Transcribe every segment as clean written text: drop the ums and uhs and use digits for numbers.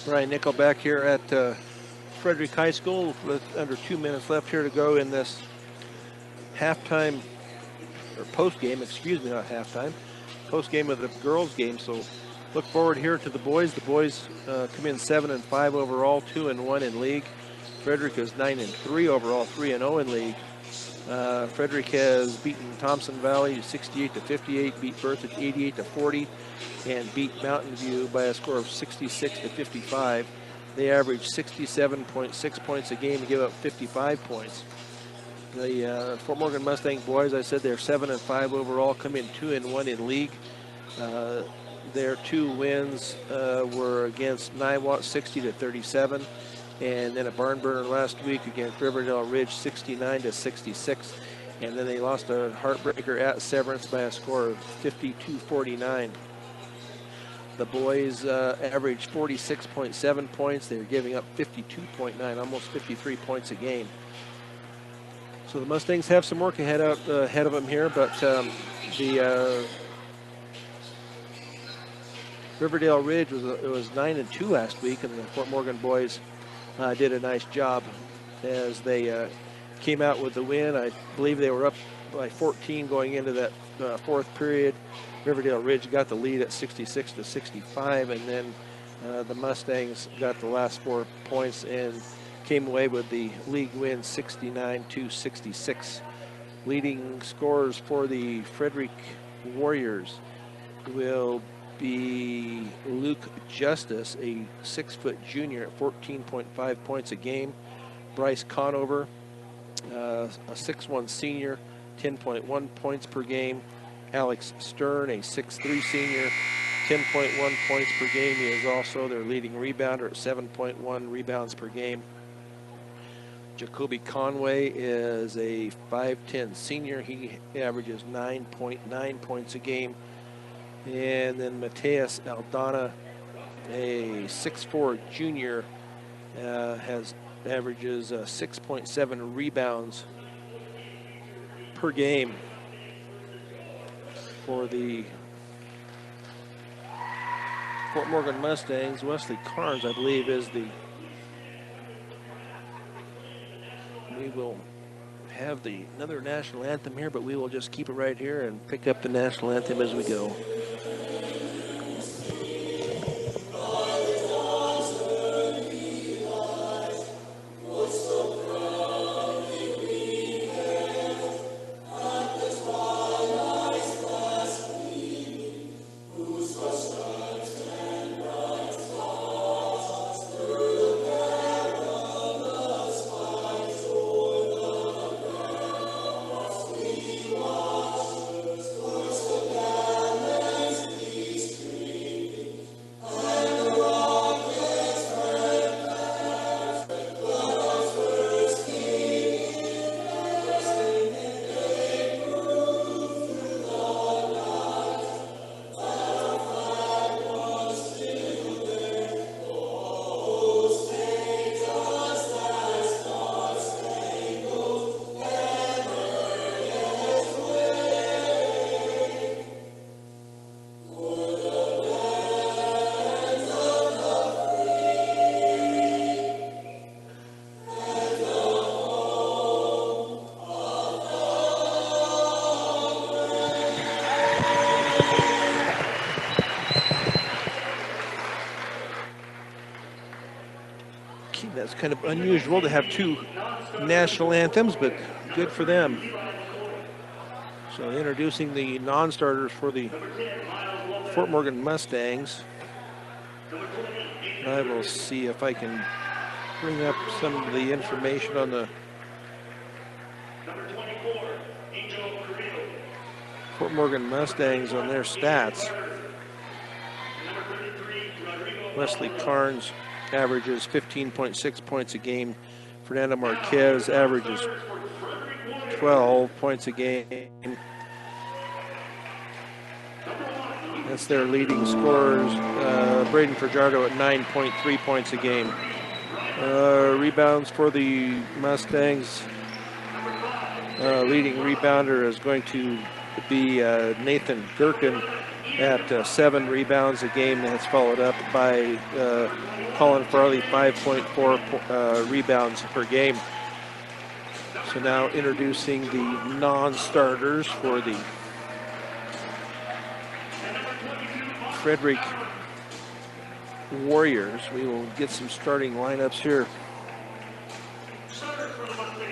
Brian Nickel back here at Frederick High School with under 2 minutes left here to go in this halftime, or post game, excuse me, not halftime, post game of the girls game. So look forward here to the boys. The boys come in 7-5 overall, 2-1 in league. Frederick is 9-3 overall, 3-0 in league. Frederick has beaten Thompson Valley 68-58, beat Berthoud 88-40, and beat Mountain View by a score of 66-55. They average 67.6 points a game and give up 55 points. The Fort Morgan Mustang boys, I said they're 7-5 overall, come in 2-1 in league. Their two wins were against Niwot 60-37. And then a barn burner last week against Riverdale Ridge 69-66. And then they lost a heartbreaker at Severance by a score of 52-49. The boys average 46.7 points. They're giving up 52.9, almost 53 points a game. So the Mustangs have some work ahead of them here, but the Riverdale Ridge was 9-2 last week, and the Fort Morgan boys did a nice job as they came out with the win. I believe they were up by 14 going into that fourth period. Riverdale Ridge got the lead at 66-65, and then the Mustangs got the last 4 points and came away with the league win 69-66. Leading scorers for the Frederick Warriors will be Luke Justice, a 6-foot junior at 14.5 points a game. Bryce Conover, a 6'1 senior, 10.1 points per game. Alex Stern, a 6'3 senior, 10.1 points per game. He is also their leading rebounder at 7.1 rebounds per game. Jacoby Conway is a 5'10 senior. He averages 9.9 points a game. And then Mateus Aldana, a 6'4 junior, averages 6.7 rebounds per game. For the Fort Morgan Mustangs, Wesley Carnes, I believe, is the... We will have another national anthem here, but we will just keep it right here and pick up the national anthem as we go. That's kind of unusual to have two national anthems, but good for them. So introducing the non-starters for the Fort Morgan Mustangs. I will see if I can bring up some of the information on the Fort Morgan Mustangs on their stats. Wesley Carnes averages 15.6 points a game. Fernando Marquez averages 12 points a game. That's their leading scorers. Braden Fajardo at 9.3 points a game. Rebounds for the Mustangs. Leading rebounder is going to be Nathan Gherkin at 7 rebounds a game. That's followed up by Colin Farley, 5.4 rebounds per game. So now introducing the non-starters for the Frederick Warriors. We will get some starting lineups here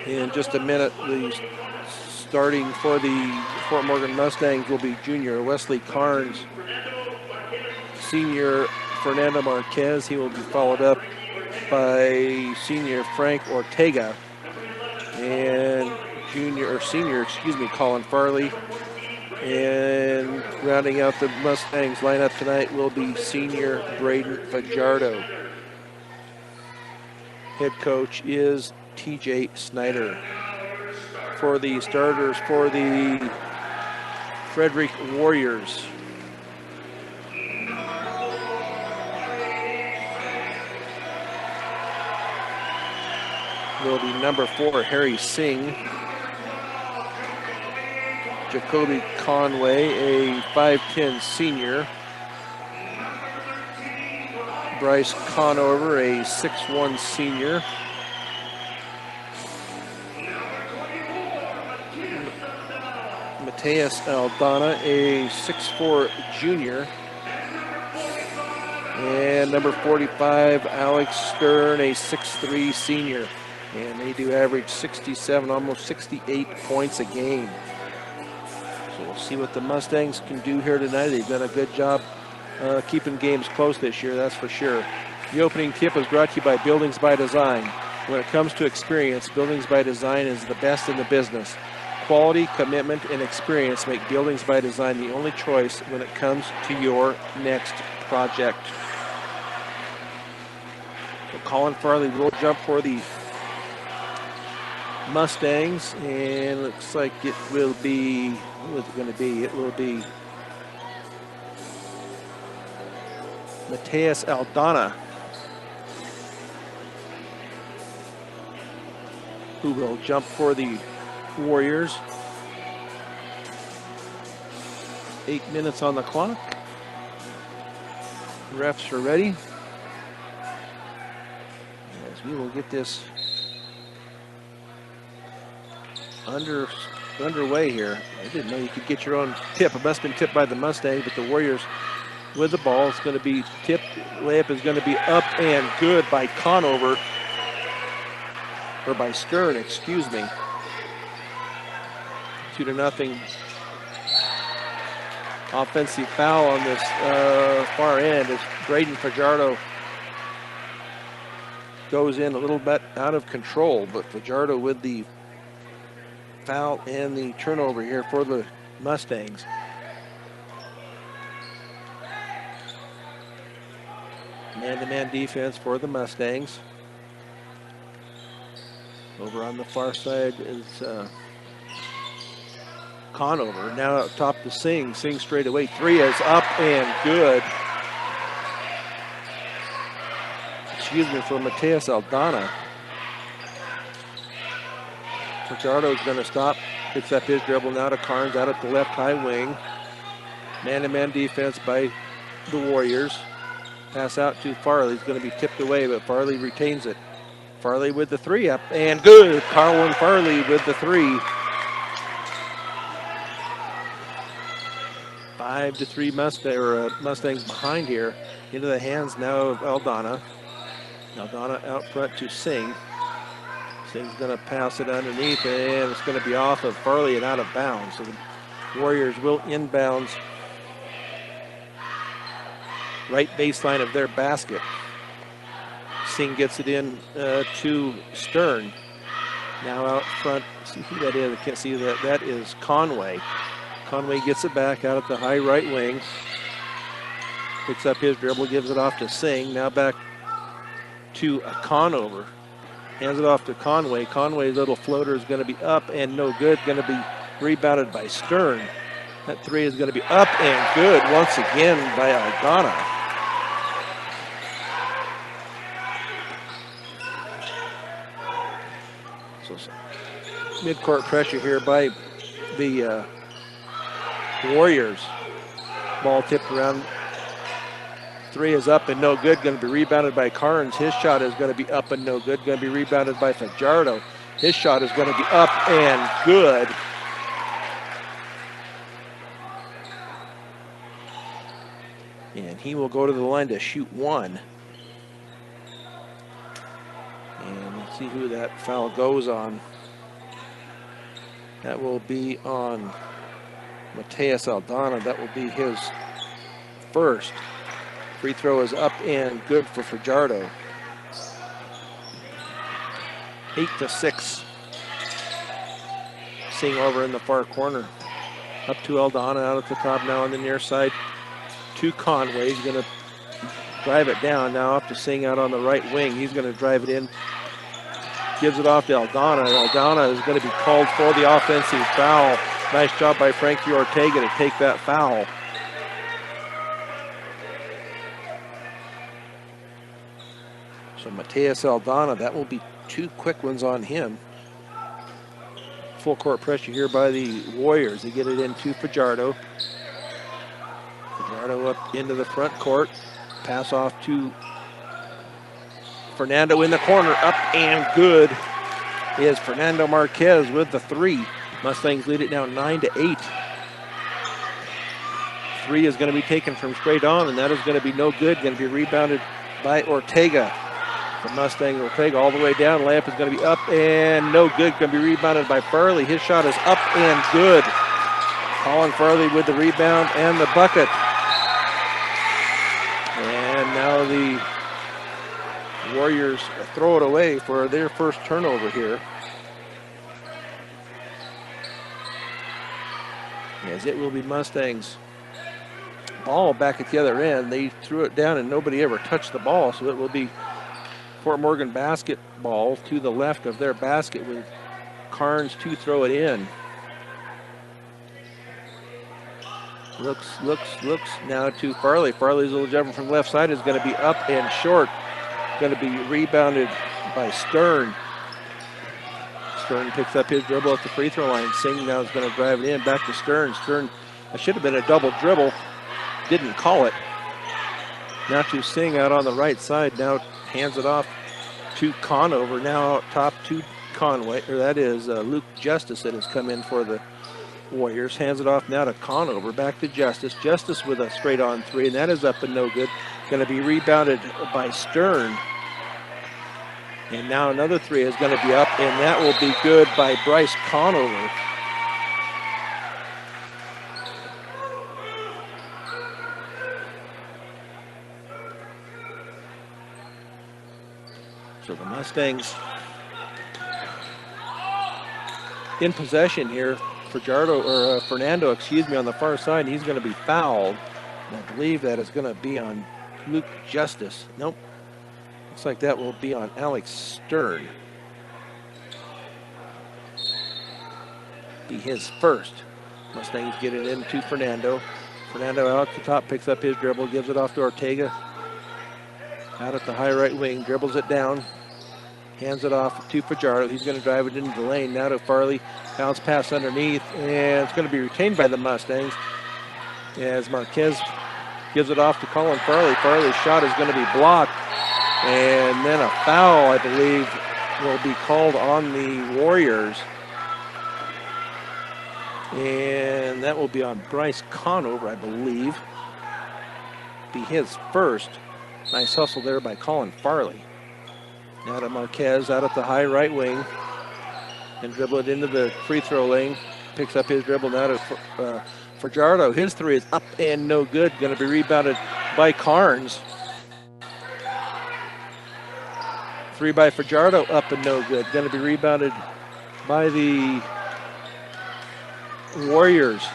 in just a minute. The starting for the Fort Morgan Mustangs will be junior Wesley Carnes, senior Fernando Marquez. He will be followed up by senior Frank Ortega, and senior, Colin Farley. And rounding out the Mustangs lineup tonight will be senior Braden Fajardo. Head coach is TJ Snyder. For the starters for the Frederick Warriors, will be number 4, Harry Singh. Jacoby Conway, a 5'10 senior. Bryce Conover, a 6'1 senior. Mateus Aldana, a 6'4 junior. And number 45, Alex Stern, a 6'3 senior. And they do average 67, almost 68 points a game. So we'll see what the Mustangs can do here tonight. They've done a good job keeping games close this year, that's for sure. The opening tip is brought to you by Buildings by Design. When it comes to experience, Buildings by Design is the best in the business. Quality, commitment, and experience make Buildings by Design the only choice when it comes to your next project. So Colin Farley will jump for the Mustangs, and looks like it will be, who is it going to be? It will be Mateus Aldana, who will jump for the Warriors. 8 minutes on the clock. Refs are ready. As we will get this underway here. I didn't know you could get your own tip. It must have been tipped by the Mustangs, but the Warriors with the ball. It's going to be tipped. Layup is going to be up and good by Conover, or by Stern, excuse me. 2-0. Offensive foul on this far end as Braden Fajardo goes in a little bit out of control, but Fajardo with the foul and the turnover here for the Mustangs. Man-to-man defense for the Mustangs. Over on the far side is Conover. Now up top to Singh. Singh straight away. 3 is up and good. Excuse me, for Mateus Aldana. Fajardo is going to stop. Picks up his dribble now to Carnes out at the left high wing. Man-to-man defense by the Warriors. Pass out to Farley. He's going to be tipped away, but Farley retains it. Farley with the 3 up and good. Colin Farley with the 3. 5-3 Mustangs behind here. Into the hands now of Aldana. Aldana out front to Singh. Singh's going to pass it underneath, and it's going to be off of Farley and out of bounds. So the Warriors will inbounds right baseline of their basket. Singh gets it in to Stern. Now out front, see who that is. I can't see that. That is Conway. Conway gets it back out at the high right wing. Picks up his dribble, gives it off to Singh. Now back to Conover. Hands it off to Conway. Conway's little floater is going to be up and no good. Going to be rebounded by Stern. That 3 is going to be up and good once again by Aldana. So mid-court pressure here by the Warriors. Ball tipped around. Three is up and no good. Going to be rebounded by Carnes. His shot is going to be up and no good. Going to be rebounded by Fajardo. His shot is going to be up and good. And he will go to the line to shoot one. And let's see who that foul goes on. That will be on Mateus Aldana. That will be his first. Free throw is up and good for Fajardo. 8-6. Seeing over in the far corner. Up to Aldana out at the top now on the near side. To Conway. He's going to drive it down now up to Singh out on the right wing. He's going to drive it in. Gives it off to Aldana. Aldana is going to be called for the offensive foul. Nice job by Frankie Ortega to take that foul. So Mateus Aldana, that will be two quick ones on him. Full court pressure here by the Warriors. They get it in to Fajardo. Fajardo up into the front court. Pass off to Fernando in the corner. Up and good is Fernando Marquez with the three. Mustangs lead it now 9-8. Three is going to be taken from straight on, and that is going to be no good. Going to be rebounded by Ortega. The Mustang Ortega all the way down. Layup is going to be up and no good. Going to be rebounded by Farley. His shot is up and good. Colin Farley with the rebound and the bucket. And now the Warriors throw it away for their first turnover here. As it will be Mustangs ball back at the other end. They threw it down and nobody ever touched the ball, so it will be Fort Morgan basketball to the left of their basket with Carnes to throw it in. Looks now to Farley. Farley's little jumper from the left side is going to be up and short. Going to be rebounded by Stern. Stern picks up his dribble at the free throw line. Singh now is going to drive it in. Back to Stern. Stern, that should have been a double dribble. Didn't call it. Now to Singh out on the right side. Now hands it off to Conover. Now out top to Conway. Or that is Luke Justice that has come in for the Warriors. Hands it off now to Conover. Back to Justice. Justice with a straight on three. And that is up and no good. Going to be rebounded by Stern. And now another three is going to be up, and that will be good by Bryce Conover. So the Mustangs in possession here. Fernando, on the far side. He's going to be fouled. And I believe that is going to be on Luke Justice. Nope. Looks like that will be on Alex Stern. Be his first. Mustangs get it into Fernando. Fernando out the top, picks up his dribble, gives it off to Ortega. Out at the high right wing, dribbles it down. Hands it off to Fajardo. He's going to drive it into the lane. Now to Farley. Bounce pass underneath, and it's going to be retained by the Mustangs. As Marquez gives it off to Colin Farley. Farley's shot is going to be blocked. And then a foul, I believe, will be called on the Warriors. And that will be on Bryce Conover, I believe. Be his first. Nice hustle there by Colin Farley. Now to Marquez out at the high right wing. And dribble it into the free throw lane. Picks up his dribble now to Fajardo. His three is up and no good. Going to be rebounded by Carnes. Three by Fajardo, up and no good. Going to be rebounded by the Warriors.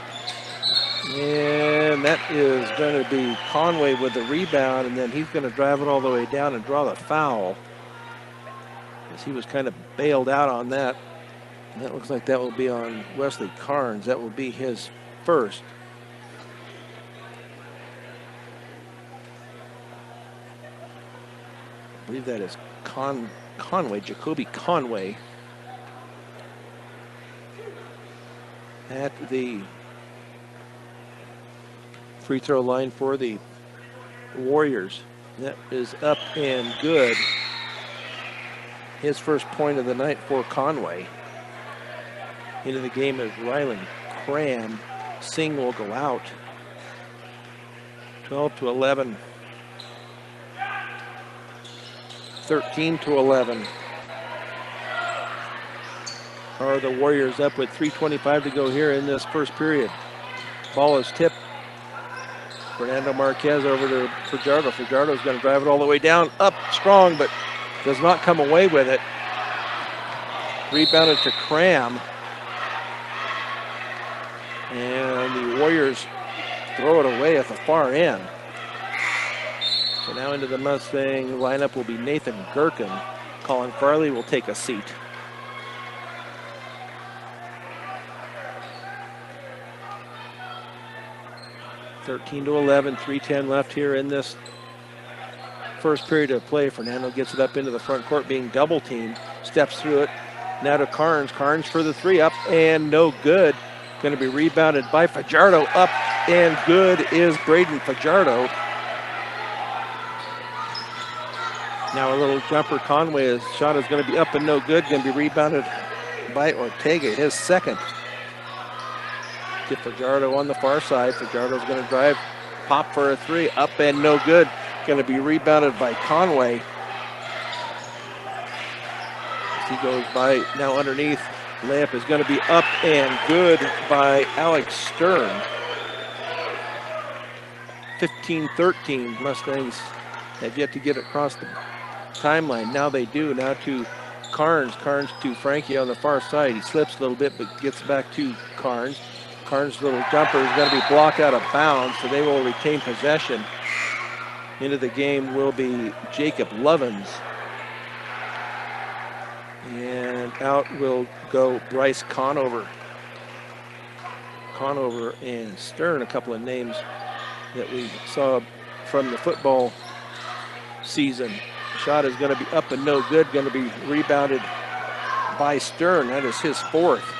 And that is going to be Conway with the rebound, and then he's going to drive it all the way down and draw the foul. As he was kind of bailed out on that. And that looks like that will be on Wesley Carnes. That will be his first. I believe that is Conway, Jacoby Conway. At the free throw line for the Warriors. That is up and good. His first point of the night for Conway. Into the game is Rylan Cram. Singh will go out. 12-11. 13-11. Are the Warriors up with 3:25 to go here in this first period. Ball is tipped. Fernando Marquez over to Fajardo. Fajardo's going to drive it all the way down. Up strong, but does not come away with it. Rebounded to Cram. And the Warriors throw it away at the far end. So now into the Mustang lineup will be Nathan Gherkin. Colin Farley will take a seat. (13-11), 3:10 left here in this first period of play. Fernando gets it up into the front court, being double teamed. Steps through it. Now to Carnes. Carnes for the three, up and no good. Going to be rebounded by Fajardo. Up and good is Braden Fajardo. Now a little jumper. Conway's shot is going to be up and no good. Going to be rebounded by Ortega, his second. To Fajardo on the far side. Fajardo's going to drive, pop for a three. Up and no good. Going to be rebounded by Conway. As he goes by now underneath. Layup is going to be up and good by Alex Stern. 15-13. Mustangs have yet to get across the timeline. Now they do. Now to Carnes. Carnes to Frankie on the far side. He slips a little bit but gets back to Carnes. Carnes' little jumper is going to be blocked out of bounds, so they will retain possession. Into the game will be Jacob Lovins. And out will go Bryce Conover. Conover and Stern, a couple of names that we saw from the football season. Shot is going to be up and no good. Going to be rebounded by Stern. That is his fourth.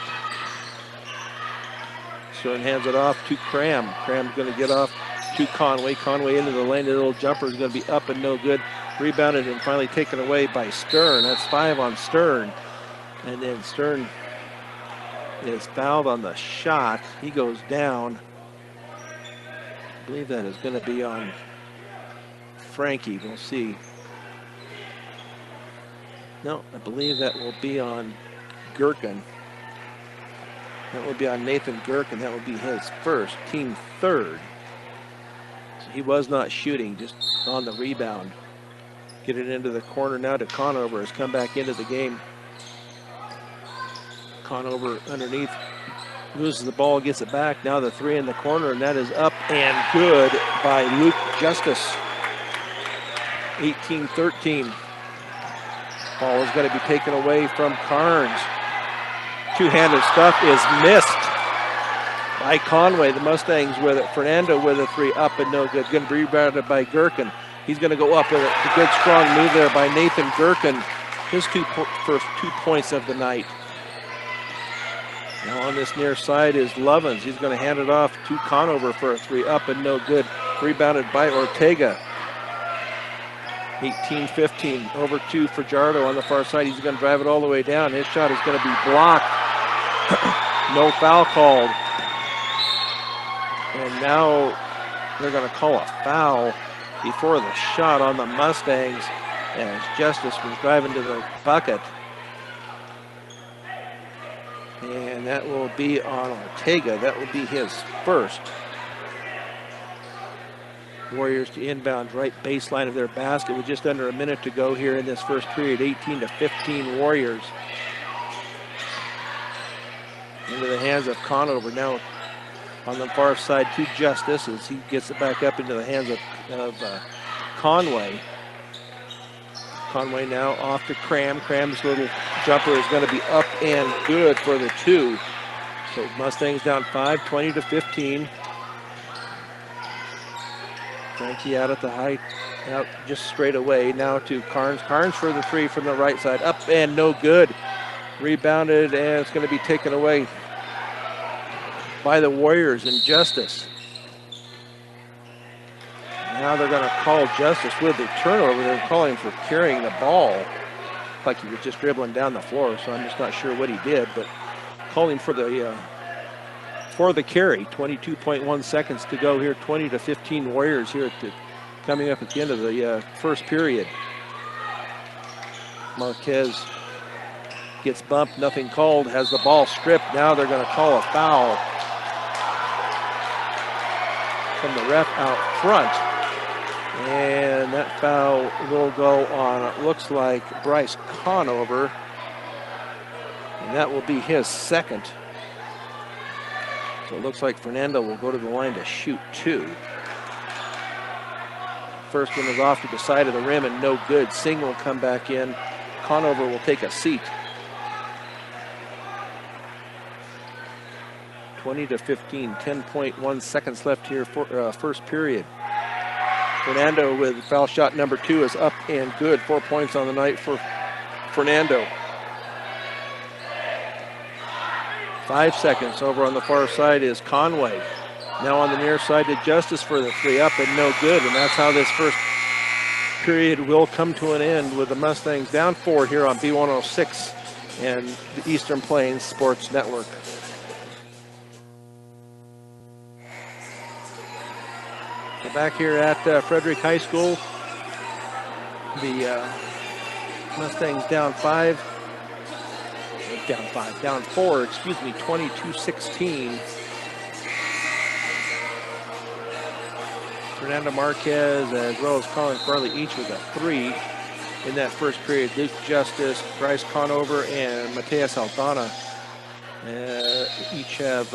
Stern hands it off to Cram. Cram's going to get off to Conway. Conway into the lane. The little jumper is going to be up and no good. Rebounded and finally taken away by Stern. That's 5 on Stern. And then Stern is fouled on the shot. He goes down. I believe that is going to be on Frankie. We'll see. No, I believe that will be on Gherkin. That will be on Nathan Gherkin. That will be his first, team third. So he was not shooting, just on the rebound. Get it into the corner now to Conover. Has come back into the game. Conover underneath, loses the ball, gets it back. Now the three in the corner, and that is up and good by Luke Justice. 18-13. Ball is going to be taken away from Carnes. Two-handed stuff is missed by Conway. The Mustangs with it. Fernando with a three, up and no good. Going to be rebounded by Gherkin. He's going to go up with it. A good strong move there by Nathan Gherkin. His first 2 points of the night. Now on this near side is Lovins. He's going to hand it off to Conover for a three, up and no good. Rebounded by Ortega. 18-15. Over to Fajardo on the far side. He's going to drive it all the way down. His shot is going to be blocked. No foul called. And now they're going to call a foul before the shot on the Mustangs as Justice was driving to the bucket. And that will be on Ortega. That will be his first. Warriors to inbound right baseline of their basket with just under a minute to go here in this first period. 18-15 Warriors. Into the hands of Conover now on the far side to Justice as he gets it back up into the hands of Conway. Conway now off to Cram. Cram's little jumper is going to be up and good for the two. So Mustangs down 5, 20-15. Frankie out at the height, out just straight away. Now to Carnes. Carnes for the three from the right side. Up and no good. Rebounded and it's going to be taken away by the Warriors and Justice. Now they're going to call justice with the turnover. They're calling for carrying the ball like he was just dribbling down the floor, so I'm just not sure what he did, but calling for the carry. 22.1 seconds to go here. 20-15 Warriors here coming up at the end of the first period. Marquez gets bumped, nothing called, has the ball stripped. Now they're going to call a foul from the ref out front. And that foul will go on, it looks like, Bryce Conover. And that will be his second. So it looks like Fernando will go to the line to shoot 2. First one is off to the side of the rim and no good. Singh will come back in. Conover will take a seat. 20-15, 10.1 seconds left here for first period. Fernando with foul shot number 2 is up and good. 4 points on the night for Fernando. 5 seconds over on the far side is Conway. Now on the near side to Justice for the 3, up and no good. And that's how this first period will come to an end with the Mustangs down 4 here on B106 and the Eastern Plains Sports Network. So back here at Frederick High School, the Mustangs down 4, 22-16. Fernando Marquez as well as Colin Farley each with a 3 in that first period. Luke Justice, Bryce Conover, and Mateus Aldana each have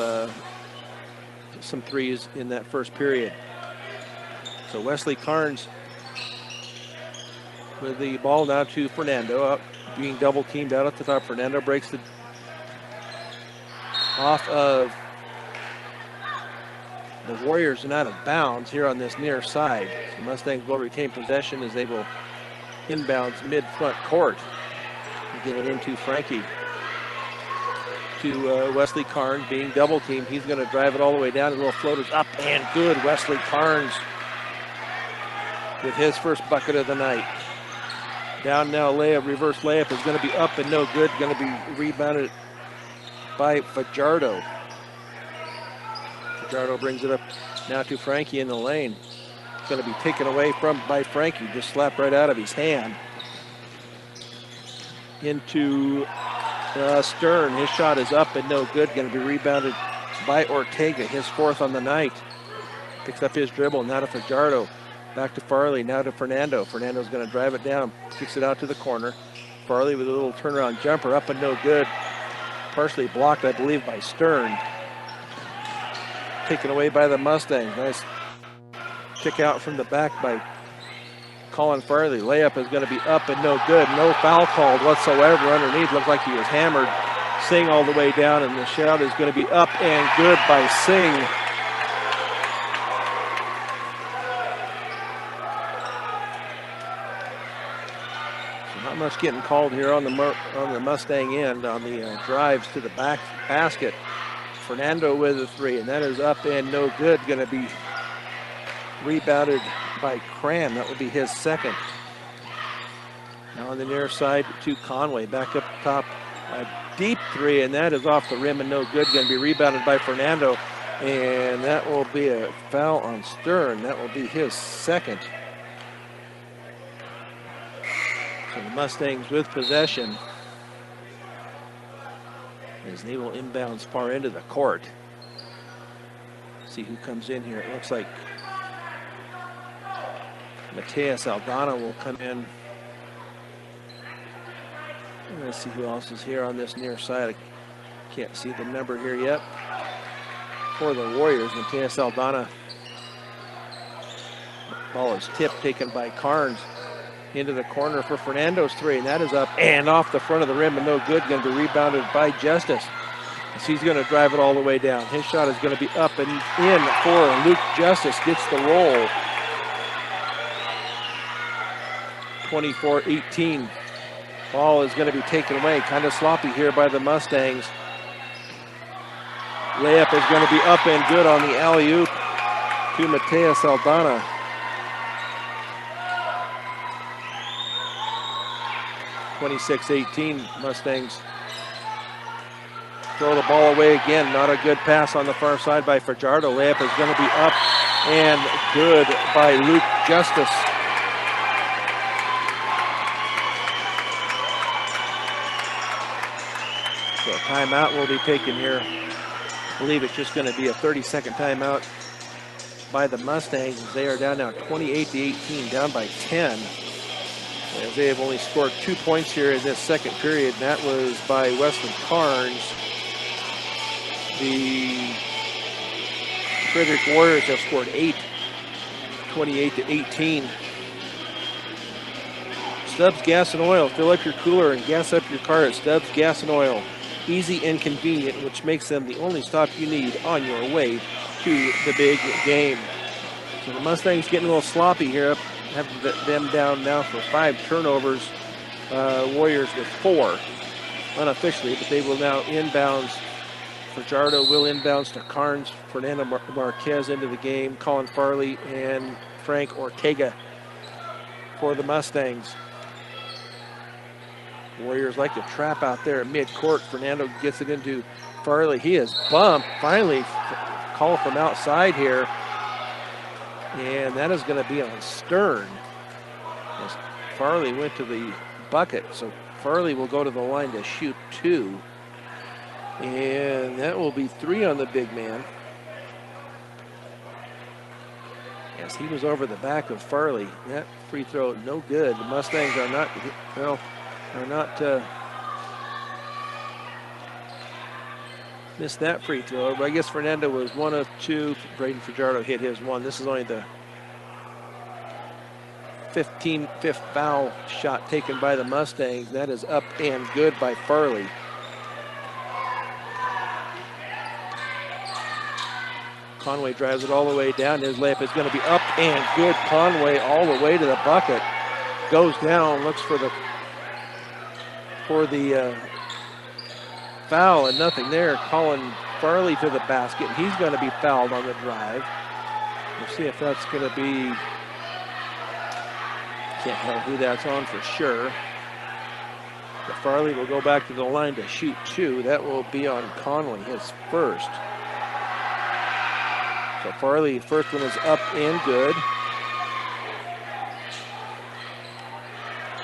some 3s in that first period. So Wesley Carnes with the ball now to Fernando, up being double teamed out at the top. Fernando breaks the off of the Warriors and out of bounds here on this near side. The Mustangs will retain possession as they will inbounds mid-front court. Get it into Frankie. To Wesley Carnes being double teamed. He's going to drive it all the way down. The little floaters up and good. Wesley Carnes with his first bucket of the night. Down now, reverse layup is going to be up and no good. Going to be rebounded by Fajardo. Fajardo brings it up now to Frankie in the lane. It's going to be taken away by Frankie. Just slapped right out of his hand. Into Stern. His shot is up and no good. Going to be rebounded by Ortega. His 4th on the night. Picks up his dribble. Now to Fajardo. Back to Farley, now to Fernando. Fernando's going to drive it down, kicks it out to the corner. Farley with a little turnaround jumper, up and no good. Partially blocked, I believe, by Stern. Taken away by the Mustangs. Nice kick out from the back by Colin Farley. Layup is going to be up and no good. No foul called whatsoever underneath. Looked like he was hammered. Singh all the way down, and the shot is going to be up and good by Singh. Not much getting called here on the Mustang end on the drives to the back basket. Fernando with a 3, and that is up and no good. Going to be rebounded by Cram. That will be his 2nd. Now on the near side to Conway. Back up top. A deep 3, and that is off the rim and no good. Going to be rebounded by Fernando, and that will be a foul on Stern. That will be his 2nd. So the Mustangs with possession as they will inbounds far into the court. See who comes in here. It looks like Mateus Aldana will come in. Let's see who else is here on this near side. I can't see the number here yet. For the Warriors, Mateus Aldana. Ball is tipped, taken by Carnes. Into the corner for Fernando's 3, and that is up and off the front of the rim and no good. Going to be rebounded by Justice. So he's going to drive it all the way down. His shot is going to be up and in for Luke Justice. Gets the roll. 24-18. Ball is going to be taken away. Kind of sloppy here by the Mustangs. Layup is going to be up and good on the alley-oop to Mateus Aldana. 26-18. Mustangs throw the ball away again. Not a good pass on the far side by Fajardo. Layup is going to be up and good by Luke Justice. So a timeout will be taken here. I believe it's just going to be a 30-second timeout by the Mustangs. They are down now 28-18, down by 10. As they have only scored 2 points here in this second period, and that was by Wesley Carnes. The Frederick Warriors have scored 8, 28-18. Stubbs Gas and Oil. Fill up your cooler and gas up your car at Stubbs Gas and Oil. Easy and convenient, which makes them the only stop you need on your way to the big game. So the Mustangs getting a little sloppy here, having them down now for 5 turnovers. Warriors with 4 unofficially, but they will now inbounds. Fajardo will inbounds to Carnes, Fernando Marquez into the game, Colin Farley and Frank Ortega for the Mustangs. Warriors like to trap out there at midcourt. Fernando gets it into Farley. He is bumped. Finally, call from outside here. And that is going to be on Stern. As Farley went to the bucket. So Farley will go to the line to shoot 2. And that will be 3 on the big man. Yes, he was over the back of Farley. That free throw, no good. The Mustangs are not, well, missed that free throw. But I guess Fernando was 1 of 2. Braden Fajardo hit his 1. This is only the 15th foul shot taken by the Mustangs. That is up and good by Farley. Conway drives it all the way down. His layup is going to be up and good. Conway all the way to the bucket. Goes down, looks for the foul, and nothing there. Colin Farley to the basket. He's going to be fouled on the drive. We'll see if that's going to be, can't tell who that's on for sure. But Farley will go back to the line to shoot 2. That will be on Conway, his first. So Farley, first one is up and good.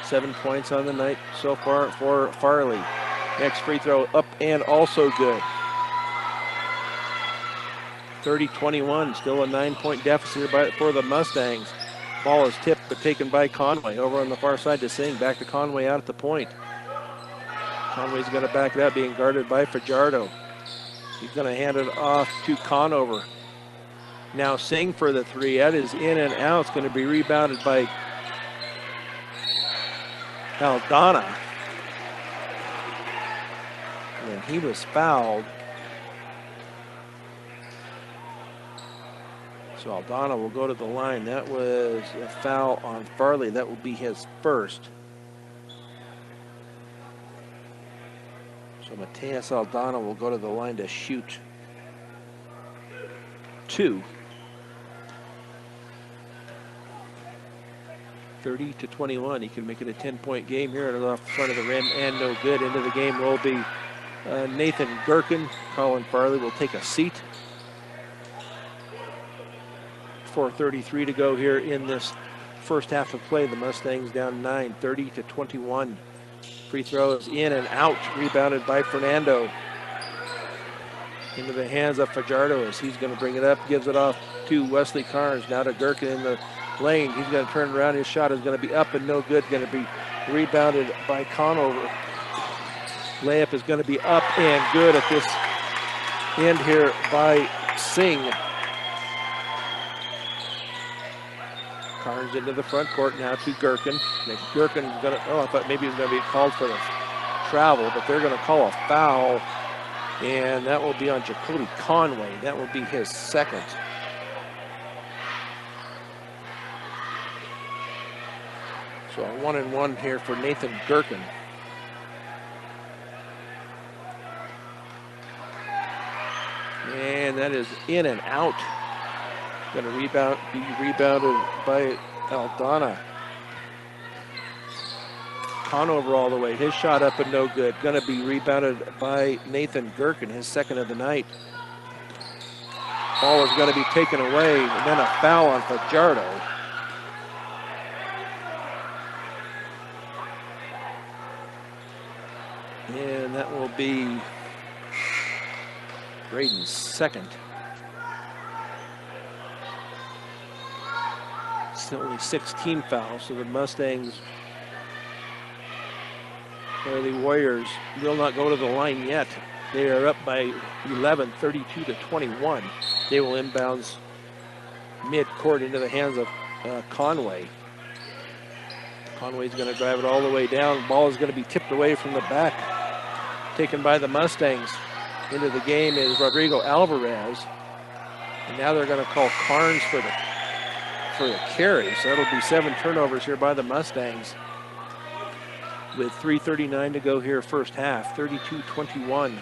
7 points on the night so far for Farley. Next free throw up and also good. 30-21, still a 9-point deficit for the Mustangs. Ball is tipped but taken by Conway over on the far side to Singh. Back to Conway out at the point. Conway's going to back it up, being guarded by Fajardo. He's going to hand it off to Conover. Now Singh for the 3. That is in and out. It's going to be rebounded by Aldana. And he was fouled. So Aldana will go to the line. That was a foul on Farley. That will be his first. So Mateus Aldana will go to the line to shoot 2. 30-21. He can make it a 10-point game here and off the front of the rim, and no good. Into the game will be Nathan Gherkin. Colin Farley will take a seat. 4:33 to go here in this first half of play. The Mustangs down 9, 30-21. Free throws in and out, rebounded by Fernando. Into the hands of Fajardo as he's going to bring it up, gives it off to Wesley Carnes. Now to Gherkin in the lane. He's going to turn around. His shot is going to be up and no good. Going to be rebounded by Conover. Layup is going to be up and good at this end here by Singh. Carnes into the front court now to Gherkin. Gherkin is going to, I thought maybe he was going to be called for the travel, but they're going to call a foul, and that will be on Jacoby Conway. That will be his second. So a 1-and-1 here for Nathan Gherkin. And that is in and out. Going to be rebounded by Aldana. Conover all the way. His shot up and no good. Going to be rebounded by Nathan Gherkin, his second of the night. Ball is going to be taken away, and then a foul on Fajardo. And that will be Braden's second. It's only 16 fouls, so the Mustangs, or the Warriors, will not go to the line yet. They are up by 11, 32-21. They will inbounds mid-court into the hands of Conway. Conway's going to drive it all the way down. Ball is going to be tipped away from the back, taken by the Mustangs. Into the game is Rodrigo Alvarez. And now they're going to call Carnes for the carry. So that'll be 7 turnovers here by the Mustangs. With 3:39 to go here first half, 32-21.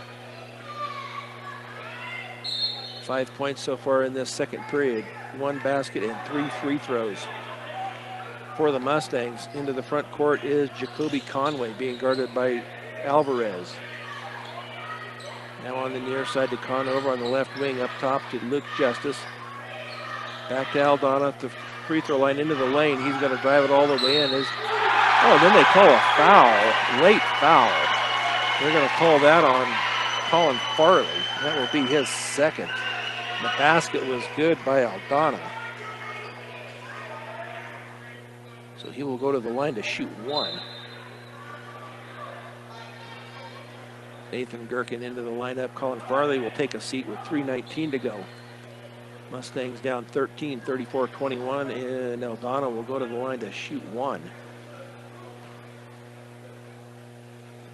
5 points so far in this second period. 1 basket and 3 free throws for the Mustangs. Into the front court is Jacoby Conway being guarded by Alvarez. Now on the near side to Conover on the left wing, up top to Luke Justice. Back to Aldana at the free throw line into the lane. He's going to drive it all the way in. Then they call a foul, late foul. They're going to call that on Colin Farley. That will be his second. The basket was good by Aldana. So he will go to the line to shoot 1. Nathan Gherkin into the lineup. Colin Farley will take a seat with 3:19 to go. Mustangs down 13, 34-21, and Aldana will go to the line to shoot 1.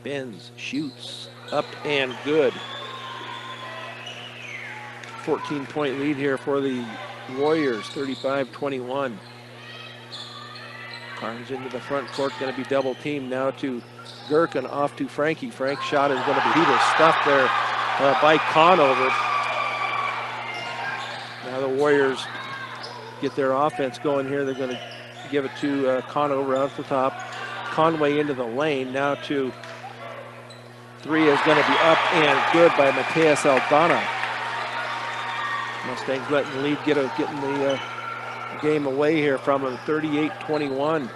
Benz shoots up and good. 14-point lead here for the Warriors, 35-21. Carnes into the front court, going to be double teamed now to Gherkin, off to Frankie. Frank's shot is going to be, he was stuffed there by Conover. Now the Warriors get their offense going here. They're going to give it to Conover out the top. Conway into the lane, now to 3 is going to be up and good by Mateus Aldana. Mustangs letting the lead getting the game away here from him, 38-21.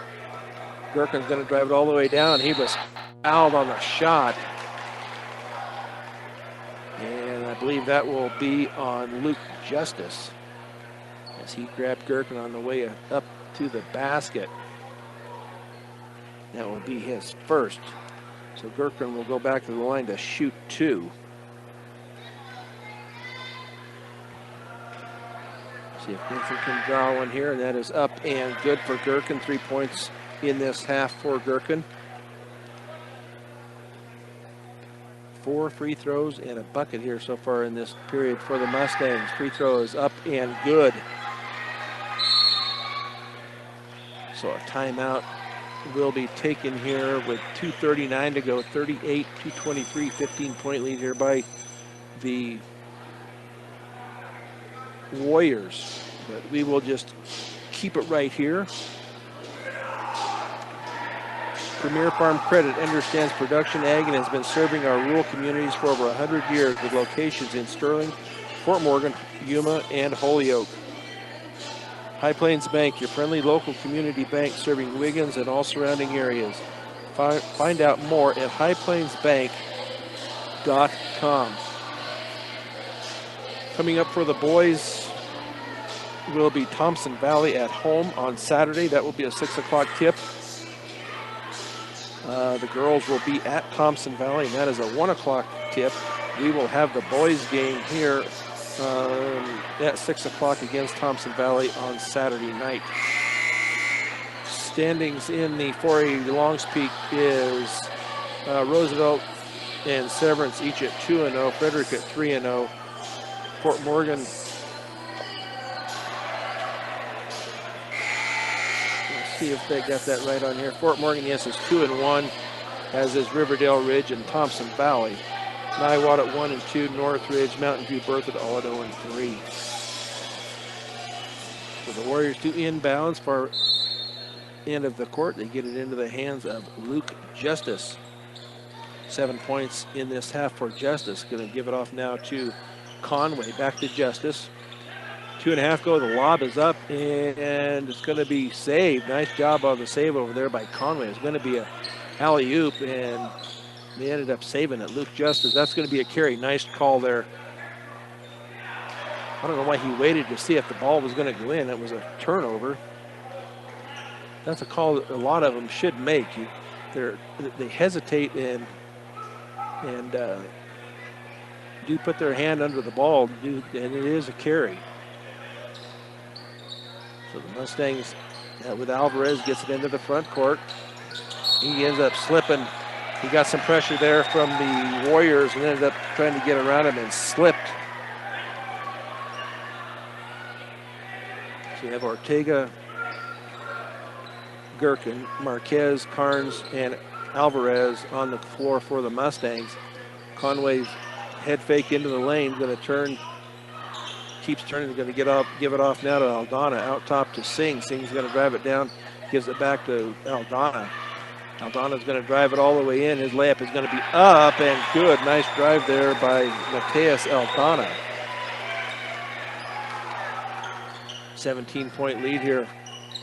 Gherkin's going to drive it all the way down. He was fouled on the shot. And I believe that will be on Luke Justice as he grabbed Gherkin on the way up to the basket. That will be his first. So Gherkin will go back to the line to shoot 2. See if Gherkin can draw one here, and that is up and good for Gherkin. 3 points in this half for Gherkin. 4 free throws and a bucket here so far in this period for the Mustangs. Free throw is up and good. So a timeout will be taken here with 2:39 to go. 38-23, 15-point lead here by the Warriors. But we will just keep it right here. Premier Farm Credit understands production ag and has been serving our rural communities for over 100 years with locations in Sterling, Fort Morgan, Yuma, and Holyoke. High Plains Bank, your friendly local community bank serving Wiggins and all surrounding areas. Find out more at highplainsbank.com. Coming up for the boys will be Thompson Valley at home on Saturday. That will be a 6 o'clock tip. The girls will be at Thompson Valley, and that is a 1 o'clock tip. We will have the boys game here at 6 o'clock against Thompson Valley on Saturday night. Standings in the 4A Longs Peak is Roosevelt and Severance each at 2-0, Frederick at 3-0, Fort Morgan. Let's see if they got that right on here. Fort Morgan, yes, is 2-1, as is Riverdale Ridge and Thompson Valley. Niwot at 1-2, Northridge, Mountain View, Berthoud all at 0-3. So the Warriors do inbounds for end of the court. They get it into the hands of Luke Justice. 7 points in this half for Justice. Going to give it off now to Conway. Back to Justice. 2.5 go. The lob is up, and it's going to be saved. Nice job on the save over there by Conway. It's going to be a alley-oop, and they ended up saving it. Luke Justice, that's going to be a carry. Nice call there. I don't know why he waited to see if the ball was going to go in. It was a turnover. That's a call that a lot of them should make. They hesitate and do put their hand under the ball, and it is a carry. So the Mustangs, with Alvarez, gets it into the front court. He ends up slipping. He got some pressure there from the Warriors and ended up trying to get around him and slipped. So you have Ortega, Gherkin, Marquez, Carnes, and Alvarez on the floor for the Mustangs. Conway's head fake into the lane, going to turn, keeps turning, going to give it off now to Aldana, out top to Singh. Singh's going to drive it down, gives it back to Aldana. Aldana's going to drive it all the way in. His layup is going to be up and good. Nice drive there by Mateus Aldana. 17-point lead here.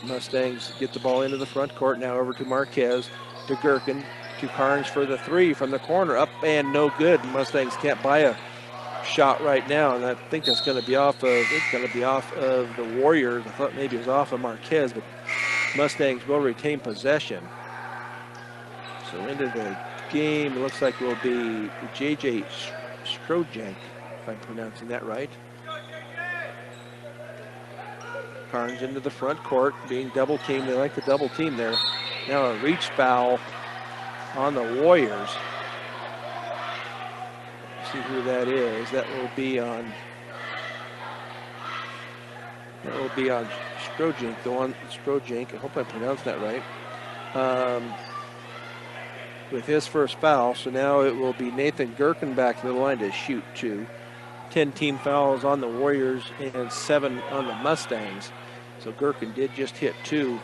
Mustangs get the ball into the front court. Now over to Marquez, to Gherkin, to Carnes for the three from the corner. Up and no good. Mustangs can't buy a shot right now, and I think that's going to be off of, it's going to be off of the Warriors. I thought maybe it was off of Marquez, but Mustangs will retain possession. So into the game, it looks like it will be J.J. Strojank, if I'm pronouncing that right. Carnes into the front court, being double teamed. They like the double team there. Now a reach foul on the Warriors. See who that is. That will be on Strojank, the one Strojank. I hope I pronounced that right. With his first foul, so now it will be Nathan Gherkin back to the line to shoot two. 10 team fouls on the Warriors and 7 on the Mustangs. So Gherkin did just hit 2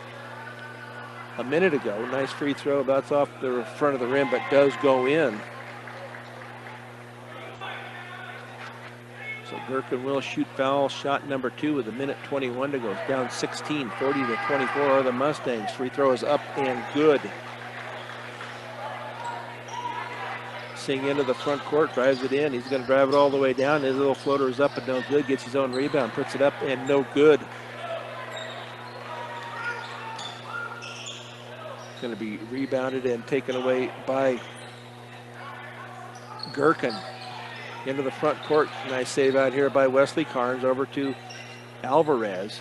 a minute ago. Nice free throw, bounced off the front of the rim, but does go in. So Gherkin will shoot foul shot number 2 with 1:21 to go. Down 16, 40-24 are the Mustangs. Free throw is up and good. Singh into the front court, drives it in. He's going to drive it all the way down. His little floater is up and no good. Gets his own rebound, puts it up and no good. Going to be rebounded and taken away by Gherkin. Into the front court. Nice save out here by Wesley Carnes. Over to Alvarez.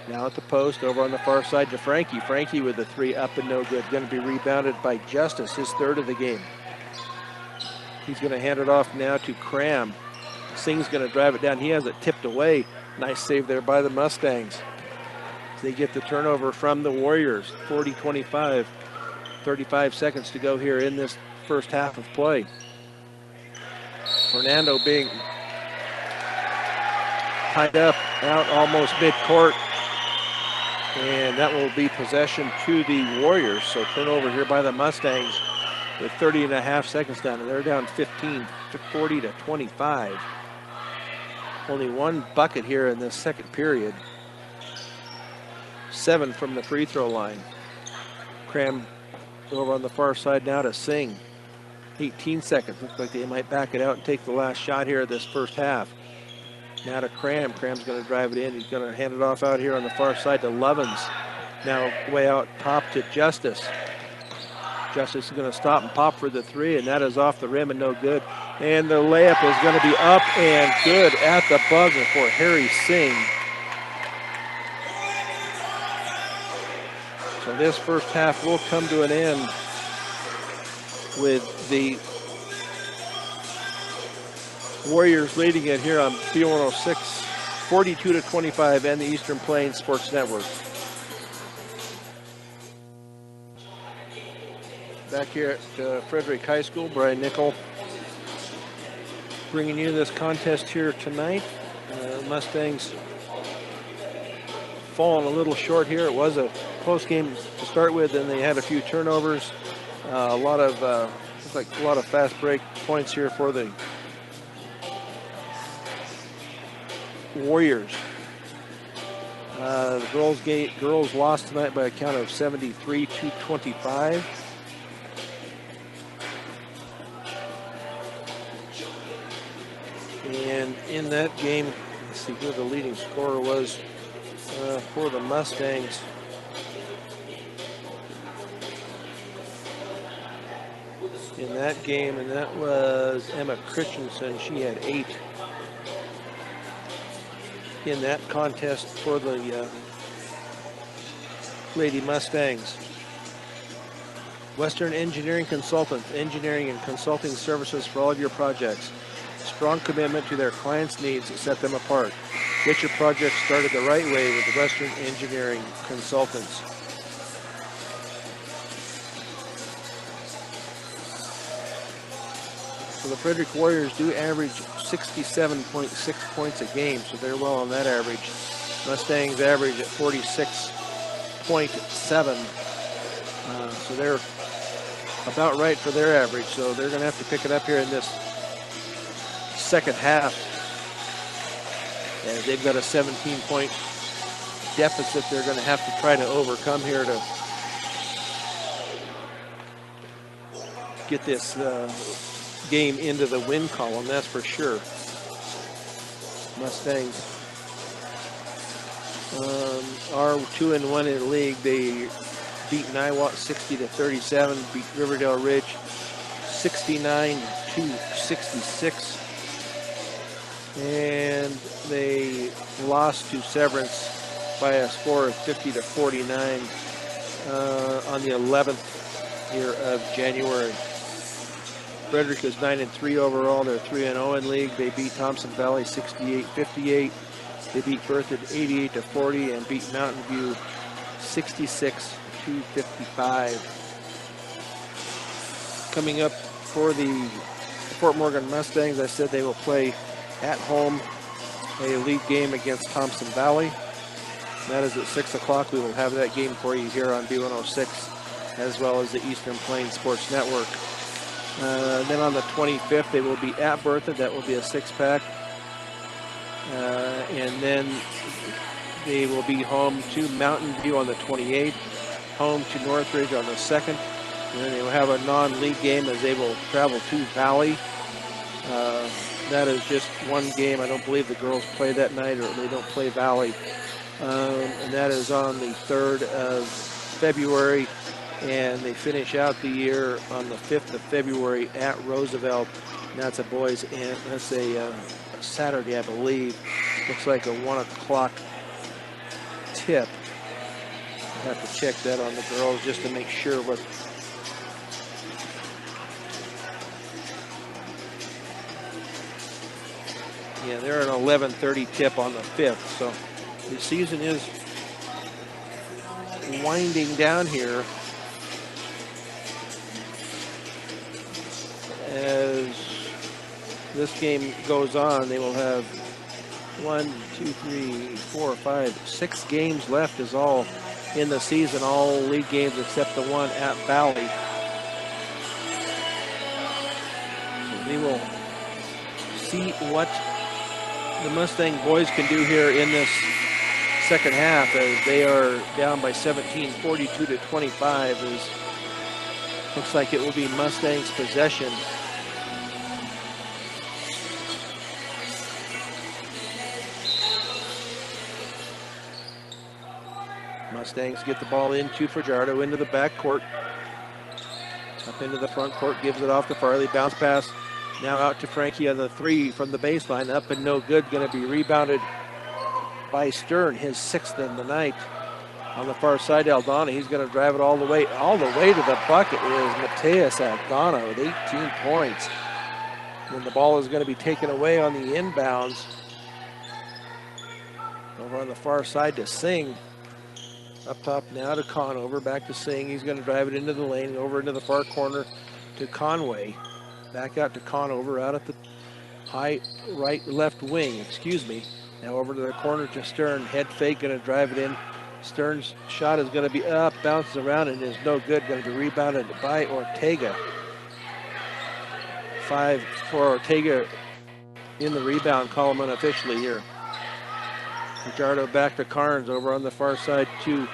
Now at the post, over on the far side to Frankie. Frankie with the 3 up and no good. Going to be rebounded by Justice, his 3rd of the game. He's going to hand it off now to Cram. Singh's going to drive it down. He has it tipped away. Nice save there by the Mustangs. They get the turnover from the Warriors. 40-25. 35 seconds to go here in this first half of play. Fernando being tied up out almost midcourt. And that will be possession to the Warriors. So turnover here by the Mustangs with 30.5 seconds down. And they're down 15, 40-25. Only one bucket here in this second period. 7 from the free throw line. Cram over on the far side now to Singh. 18 seconds. Looks like they might back it out and take the last shot here of this first half. Now to Cram. Cram's going to drive it in. He's going to hand it off out here on the far side to Lovins. Now way out top to Justice. Justice is going to stop and pop for the 3, and that is off the rim and no good. And the layup is going to be up and good at the buzzer for Harry Singh. So this first half will come to an end with the Warriors leading it here on B106, 42-25, and the Eastern Plains Sports Network. Back here at Frederick High School, Brian Nickel bringing you this contest here tonight. Mustangs falling a little short here. It was a close game to start with, and they had a few turnovers. A lot of looks like a lot of fast break points here for the Warriors. The girls lost tonight by a count of 73-25. And in that game, let's see who the leading scorer was for the Mustangs. In that game, and that was Emma Christensen. She had 8 in that contest for the Lady Mustangs. Western Engineering Consultants, engineering and consulting services for all of your projects. Strong commitment to their clients' needs set them apart. Get your project started the right way with Western Engineering Consultants. So the Frederick Warriors do average 67.6 points a game, so they're well on that average. Mustangs average at 46.7, so they're about right for their average. So they're going to have to pick it up here in this second half, as they've got a 17-point deficit they're going to have to try to overcome here to get this game into the win column, that's for sure. Mustangs are 2-1 in the league. They beat Niwot 60-37, beat Riverdale Ridge 69-66, and they lost to Severance by a score of 50-49 on the 11th here of January. Frederick is 9-3 overall. They're 3-0 in league. They beat Thompson Valley 68-58. They beat Berthoud 88-40 and beat Mountain View 66-55. Coming up for the Fort Morgan Mustangs, I said they will play at home a league game against Thompson Valley. That is at 6 o'clock. We will have that game for you here on B106, as well as the Eastern Plains Sports Network. Then on the 25th, they will be at Berthoud. That will be a 6-pack. And then they will be home to Mountain View on the 28th, home to Northridge on the 2nd. And then they will have a non-league game as they will travel to Valley. That is just one game. I don't believe the girls play that night, or they don't play Valley. And that is on the 3rd of February. And they finish out the year on the 5th of February at Roosevelt. And that's a boys, and that's a Saturday, I believe. Looks like a 1 o'clock tip. I have to check that on the girls just to make sure what. Yeah, they're an 11:30 tip on the 5th. So the season is winding down here. As this game goes on, they will have 6 games left is all in the season, all league games except the one at Valley. So we will see what the Mustang boys can do here in this second half, as they are down by 17, 42-25. Looks like it will be Mustangs' possession. Mustangs get the ball into Fajardo, into the back court. Up into the front court, gives it off to Farley. Bounce pass now out to Frankie on the 3 from the baseline. Up and no good. Going to be rebounded by Stern, his 6th in the night. On the far side, Aldana, he's going to drive it all the way to the bucket is Mateus Aldana with 18 points. And the ball is going to be taken away on the inbounds. Over on the far side to Singh. Up top now to Conover, back to Singh. He's going to drive it into the lane, over into the far corner to Conway. Back out to Conover, out at the left wing, Now over to the corner to Stern. Head fake, going to drive it in Stern's shot is going to be up, bounces around, and is no good. Going to be rebounded by Ortega. 5 for Ortega in the rebound column unofficially here. Fajardo back to Carnes over on the far side to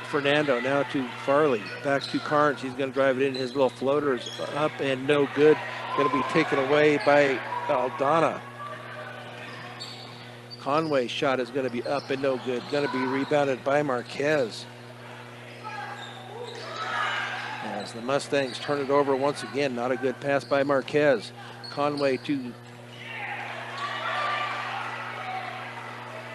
Fernando, now to Farley, back to Carnes. He's going to drive it in. His little floater's up and no good. Going to be taken away by Aldana. Conway's shot is going to be up and no good. Going to be rebounded by Marquez. As the Mustangs turn it over once again, not a good pass by Marquez. Conway to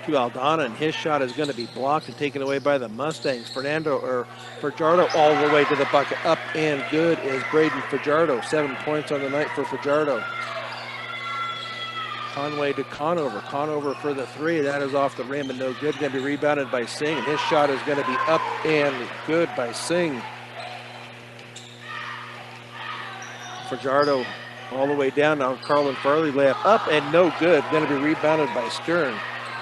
Aldana, and his shot is going to be blocked and taken away by the Mustangs. Fajardo all the way to the bucket. Up and good is Braden Fajardo. 7 points on the night for Fajardo. Conway to Conover. Conover for the 3. That is off the rim and no good. Going to be rebounded by Singh, and his shot is going to be up and good by Singh. Fajardo all the way down. Now Carlin Farley layup up and no good. Going to be rebounded by Stern.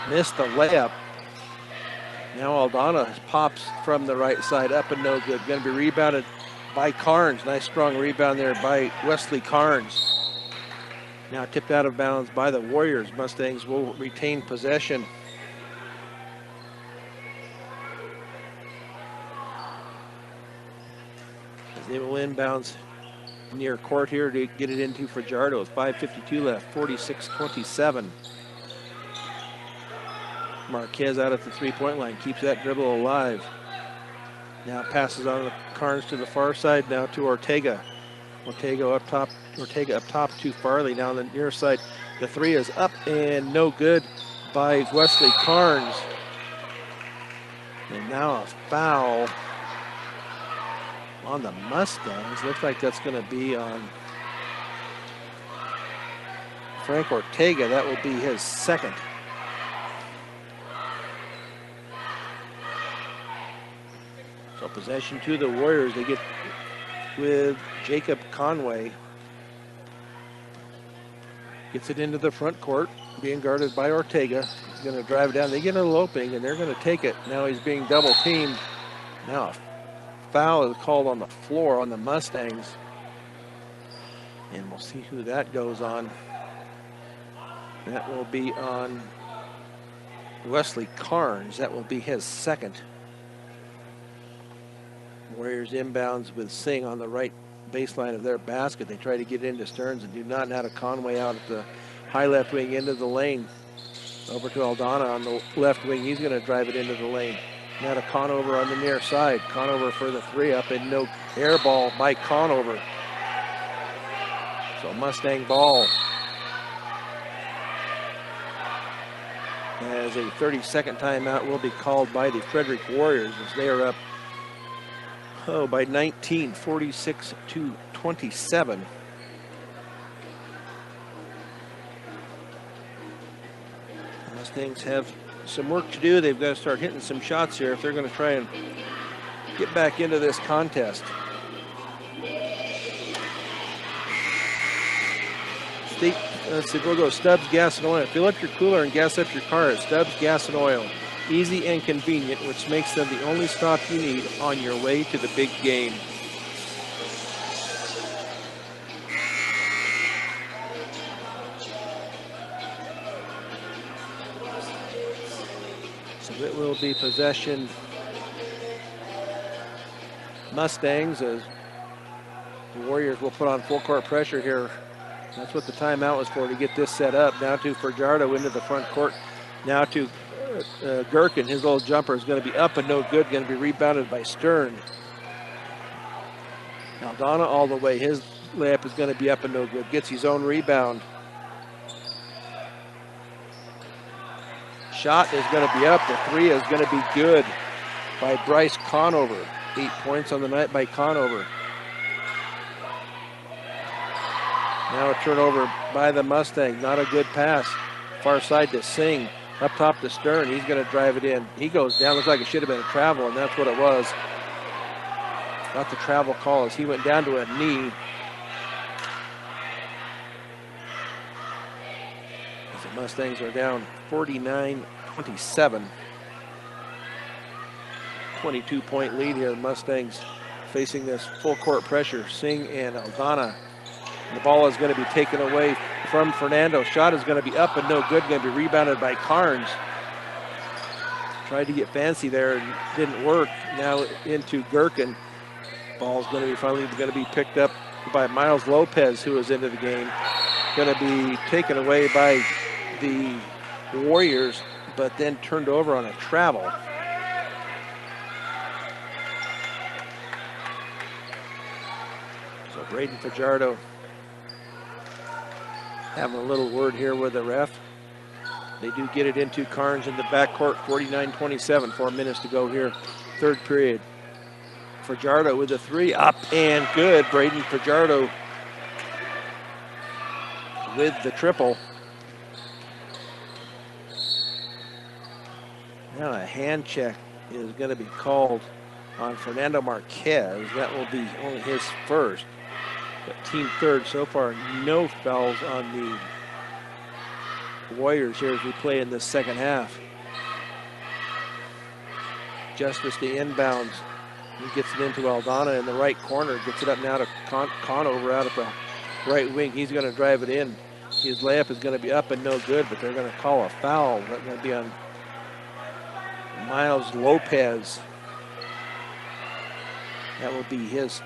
Missed the layup. Now Aldana pops from the right side, up and no good. Going to be rebounded by Carnes. Nice strong rebound there by Wesley Carnes. Now tipped out of bounds by the Warriors. Mustangs will retain possession. As they will inbounds near court here to get it into Fajardo. 5:52 left, 46-27. Marquez out at the three-point line, keeps that dribble alive. Now passes on the Carnes to the far side, now to Ortega. Ortega up top to Farley. Now on the near side, the 3 is up and no good by Wesley Carnes. And now a foul on the Mustangs. Looks like that's going to be on Frank Ortega. That will be his second. So possession to the Warriors. They get with Jacob Conway. Gets it into the front court, being guarded by Ortega. He's going to drive it down. They get a little opening, and they're going to take it. Now he's being double teamed. Now a foul is called on the floor on the Mustangs. And we'll see who that goes on. That will be on Wesley Carnes. That will be his second. Warriors inbounds with Singh on the right baseline of their basket. They try to get into Stearns and do not. Now to Conway out at the high left wing into the lane. Over to Aldana on the left wing. He's going to drive it into the lane. Now to Conover on the near side. Conover for the 3 up and no air ball by Conover. So Mustang ball. As a 30-second timeout will be called by the Frederick Warriors as they are up by 19, 46-27. Mustangs have some work to do. They've got to start hitting some shots here if they're going to try and get back into this contest. Let's see, we'll go Stubbs Gas and Oil. Fill up your cooler and gas up your car at Stubbs Gas and Oil. Easy and convenient, which makes them the only stop you need on your way to the big game. So it will be possession Mustangs as the Warriors will put on full court pressure here. That's what the timeout was for, to get this set up. Now to Fajardo into the front court. Now to Gherkin. His little jumper is going to be up and no good. Going to be rebounded by Stern. Aldana all the way. His layup is going to be up and no good. Gets his own rebound. Shot is going to be up. The 3 is going to be good by Bryce Conover. 8 points on the night by Conover. Now a turnover by the Mustang. Not a good pass. Far side to Singh. Up top to Stern. He's going to drive it in. He goes down. Looks like it should have been a travel, and that's what it was. Got the travel call as he went down to a knee. As the Mustangs are down 49-27. 22-point lead here. The Mustangs facing this full court pressure. Singh and Aldana. The ball is going to be taken away from Fernando. Shot is going to be up and no good. Going to be rebounded by Carnes. Tried to get fancy there and didn't work. Now into Gherkin. Ball's going to be finally going to be picked up by Miles Lopez, who is into the game. Going to be taken away by the Warriors, but then turned over on a travel. So Braden Fajardo having a little word here with the ref. They do get it into Carnes in the backcourt, 49-27, 4 minutes to go here, third period. Fajardo with a three, up and good. Braden Fajardo with the triple. Now a hand check is going to be called on Fernando Marquez. That will be only his first. But team third so far, no fouls on the Warriors here as we play in the second half. Justice the inbounds. He gets it into Aldana in the right corner. Gets it up now to Conover out at the right wing. He's going to drive it in. His layup is going to be up and no good, but they're going to call a foul. That's going to be on Miles Lopez. That will be his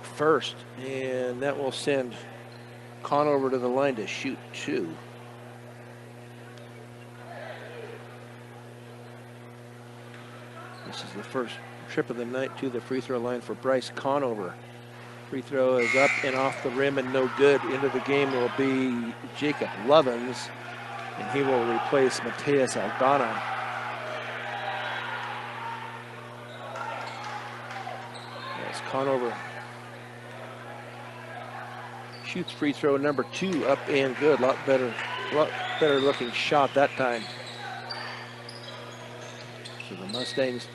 first, and that will send Conover to the line to shoot two. This is the first trip of the night to the free throw line for Bryce Conover. Free throw is up and off the rim and no good. Into the game will be Jacob Lovins, and he will replace Mateus Aldana. As Conover shoots free throw number two, up and good. Lot better looking shot that time. So the Mustangs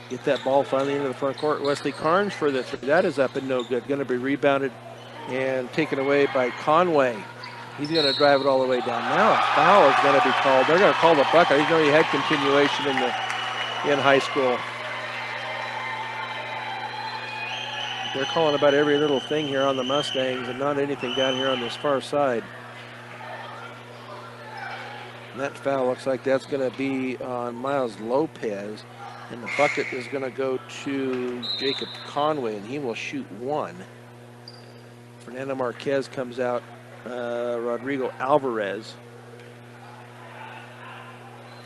get that ball finally into the front court. Wesley Carnes for the three. That is up and no good. Going to be rebounded and taken away by Conway. He's going to drive it all the way down. Now a foul is going to be called. They're going to call the bucket. I know he had continuation in high school. They're calling about every little thing here on the Mustangs and not anything down here on this far side. And that foul looks like that's going to be on Miles Lopez. And the bucket is going to go to Jacob Conway, and he will shoot one. Fernando Marquez comes out. Rodrigo Alvarez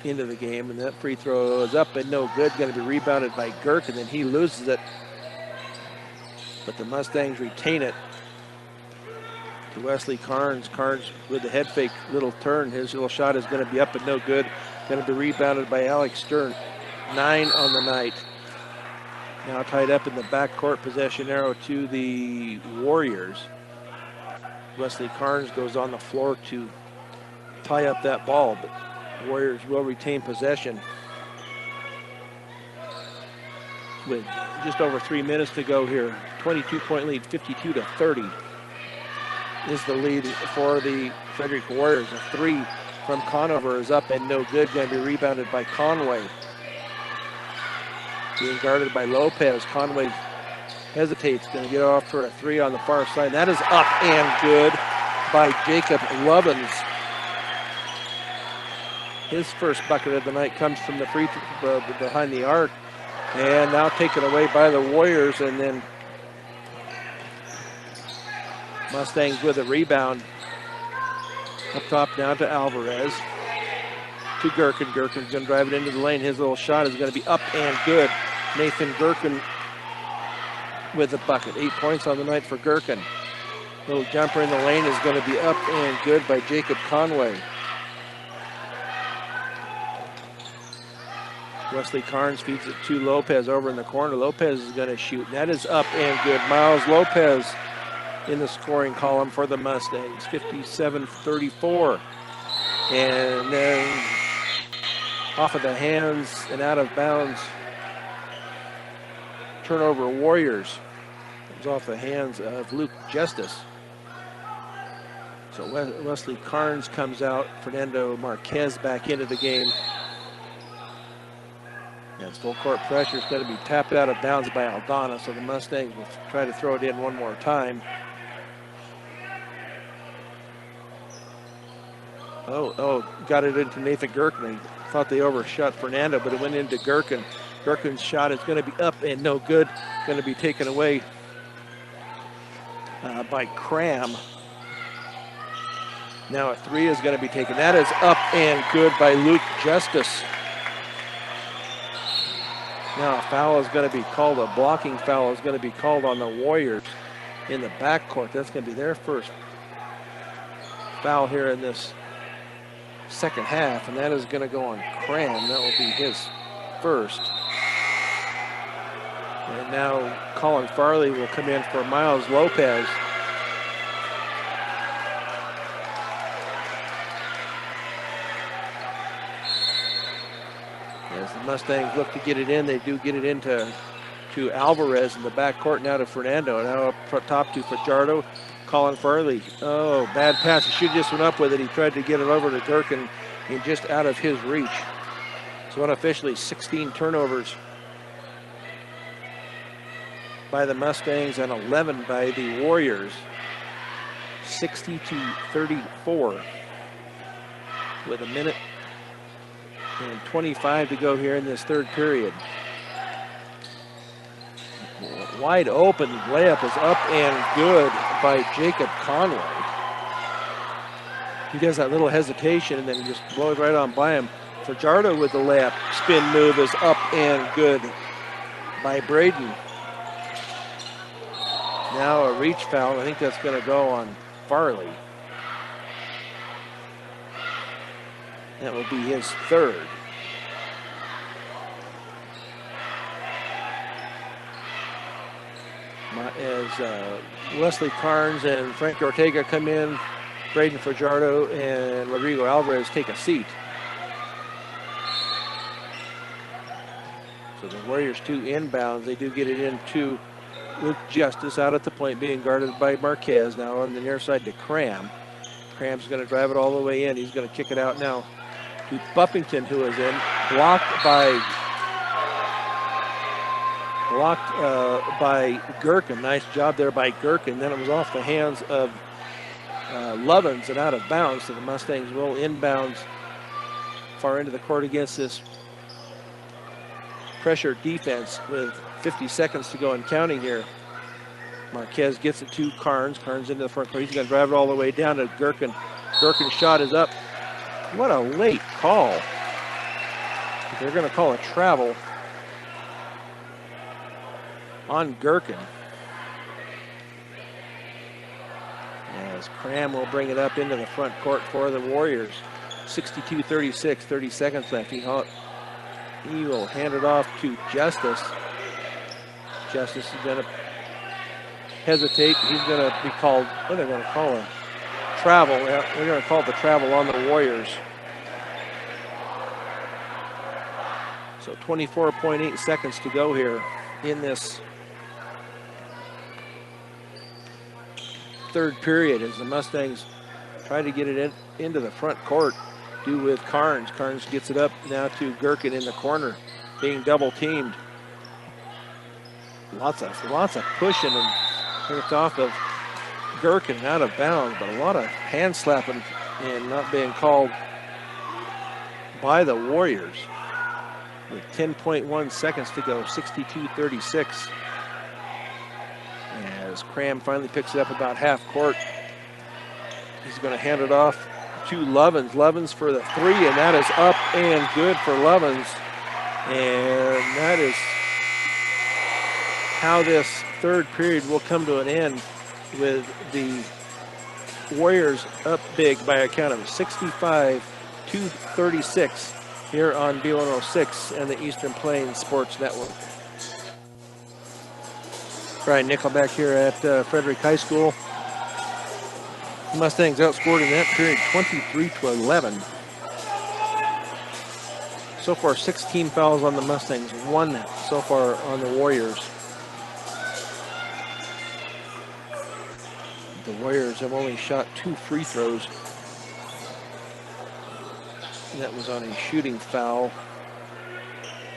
into the game, and that free throw is up and no good. Going to be rebounded by Girk, and then he loses it. But the Mustangs retain it to Wesley Carnes. Carnes with the head fake little turn. His little shot is going to be up and no good. Going to be rebounded by Alex Stern. 9 on the night. Now tied up in the backcourt, possession arrow to the Warriors. Wesley Carnes goes on the floor to tie up that ball, but the Warriors will retain possession. With just over 3 minutes to go here, 22-point lead, 52-30 is the lead for the Frederick Warriors. A three from Conover is up and no good. Going to be rebounded by Conway. Being guarded by Lopez. Conway hesitates, going to get off for a three on the far side. That is up and good by Jacob Lovins. His first bucket of the night comes from the free throw behind the arc, and now taken away by the Warriors, and then Mustangs with a rebound. Up top now to Alvarez. To Gherkin. Gherkin's going to drive it into the lane. His little shot is going to be up and good. Nathan Gherkin with the bucket. 8 points on the night for Gherkin. Little jumper in the lane is going to be up and good by Jacob Conway. Wesley Carnes feeds it to Lopez over in the corner. Lopez is going to shoot. And that is up and good. Miles Lopez in the scoring column for the Mustangs. 57-34. And then off of the hands and out of bounds. Turnover Warriors. Comes off the hands of Luke Justice. So Wesley Carnes comes out. Fernando Marquez back into the game. As full court pressure is going to be tapped out of bounds by Aldana, so the Mustangs will try to throw it in one more time. Oh, got it into Nathan Gherkin. I thought they overshot Fernando, but it went into Gherkin. Gherkin's shot is going to be up and no good. Going to be taken away by Cram. Now a three is going to be taken. That is up and good by Luke Justice. Now a foul is going to be called, a blocking foul is going to be called on the Warriors in the backcourt. That's going to be their first foul here in this second half, and that is going to go on Cram. That will be his first. And now Colin Farley will come in for Miles Lopez. As the Mustangs look to get it in, they do get it into Alvarez in the backcourt, now to Fernando. Now up top to Fajardo. Colin Farley. Oh, bad pass. He should have just went up with it. He tried to get it over to Gherkin and just out of his reach. So unofficially 16 turnovers by the Mustangs and 11 by the Warriors. 60-34 with a minute and 25 to go here in this third period. Wide open layup is up and good by Jacob Conway. He does that little hesitation and then he just blows right on by him. Fajardo with the layup. Spin move is up and good by Braden. Now a reach foul. I think that's going to go on Farley. That will be his third. As Wesley Carnes and Frank Ortega come in, Braden Fajardo and Rodrigo Alvarez take a seat. So the Warriors 2 inbounds. They do get it into Luke Justice out at the point, being guarded by Marquez. Now on the near side to Cram. Cram's going to drive it all the way in. He's going to kick it out now to Buffington, who is in. Blocked by Gherkin. Nice job there by Gherkin. Then it was off the hands of Lovins and out of bounds. So the Mustangs will inbounds far into the court against this pressure defense with 50 seconds to go and counting here. Marquez gets it to Carnes. Carnes into the front court. He's going to drive it all the way down to Gherkin. Gherkin's shot is up. What a late call. They're going to call a travel on Gherkin. As Cram will bring it up into the front court for the Warriors. 62-36, 30 seconds left. He will hand it off to Justice. Justice is going to hesitate. He's going to be called, what are they going to call him? Travel. Yeah, they're going to call the travel on the Warriors. So 24.8 seconds to go here in this third period as the Mustangs try to get it into the front court. Do with Carnes. Carnes gets it up now to Gherkin in the corner, being double teamed. Lots of pushing, and it's off of Gherkin out of bounds, but a lot of hand slapping and not being called by the Warriors. With 10.1 seconds to go, 62-36. As Cram finally picks it up about half court, he's going to hand it off to Lovins. Lovins for the three, and that is up and good for Lovins. And that is how this third period will come to an end, with the Warriors up big by a count of 65-36 here on B106 and the Eastern Plains Sports Network. Brian Nickelback here at Frederick High School. Mustangs outscored in that period 23-11. So far 16 fouls on the Mustangs, 1 so far on the Warriors. The Warriors have only shot 2 free throws. And that was on a shooting foul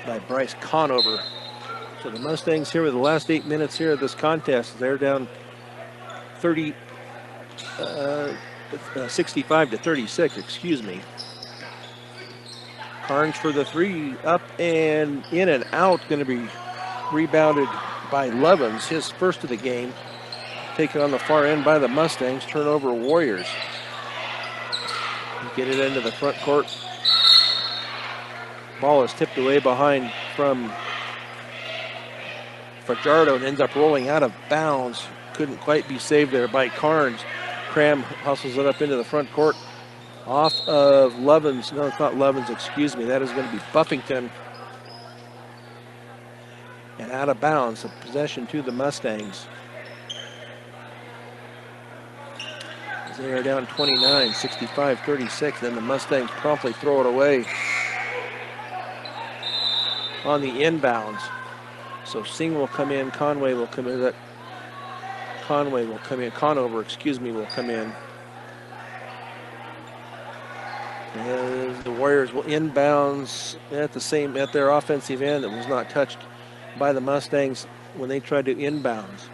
by Bryce Conover. So the Mustangs here with the last 8 minutes here of this contest, they're down 65 to 36, excuse me. Carnes for the three, up and in and out, going to be rebounded by Lovins, his first of the game. Taken on the far end by the Mustangs, turnover Warriors. Get it into the front court. Ball is tipped away behind from Fajardo and ends up rolling out of bounds. Couldn't quite be saved there by Carnes. Cram hustles it up into the front court. Off of Lovins. No, it's not Lovins, excuse me. That is going to be Buffington. And out of bounds. A possession to the Mustangs. They are down 29, 65-36. Then the Mustangs promptly throw it away on the inbounds. So Singh will come in, Conway will come in. Conover, excuse me, will come in. As the Warriors will inbounds at their offensive end that was not touched by the Mustangs when they tried to inbounds.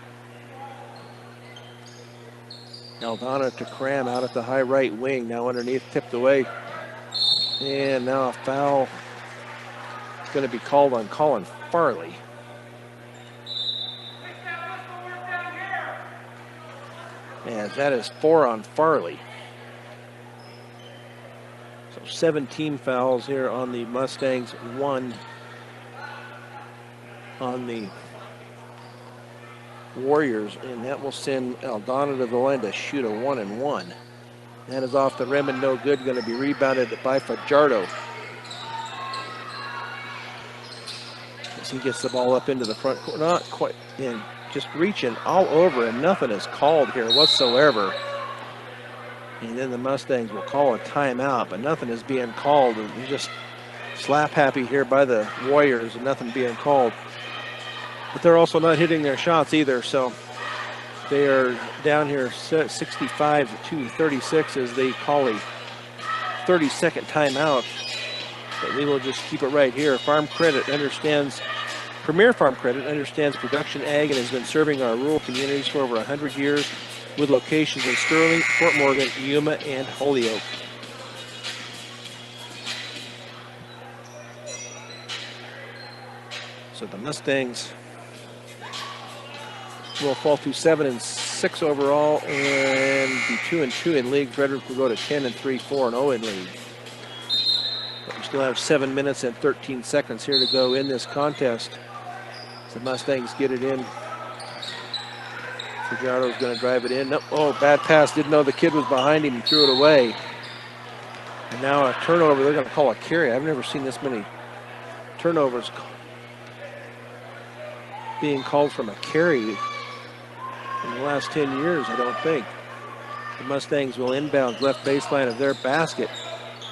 Aldana to Cram out at the high right wing, now underneath, tipped away. And now a foul going to be called on Colin Farley. And that is 4 on Farley. So 17 fouls here on the Mustangs, 1 on the Warriors, and that will send Aldana to the line to shoot a 1-and-1. That is off the rim and no good, going to be rebounded by Fajardo. As he gets the ball up into the front court, not quite, and just reaching all over, and nothing is called here whatsoever. And then the Mustangs will call a timeout, but nothing is being called. They're just slap happy here by the Warriors and nothing being called. But they're also not hitting their shots either, so they are down here 65-36 as they call a 30-second timeout. But we will just keep it right here. Premier Farm Credit understands production ag and has been serving our rural communities for over 100 years with locations in Sterling, Fort Morgan, Yuma, and Holyoke. So the Mustangs will fall to 7-6 overall and be 2-2 in league. Frederick will go to 10-3, 4-0 in league. But we still have 7 minutes and 13 seconds here to go in this contest. The Mustangs get it in. Fajardo's going to drive it in. No, oh, bad pass. Didn't know the kid was behind him and threw it away. And now a turnover. They're going to call a carry. I've never seen this many turnovers being called from a carry in the last 10 years, I don't think. The Mustangs will inbound left baseline of their basket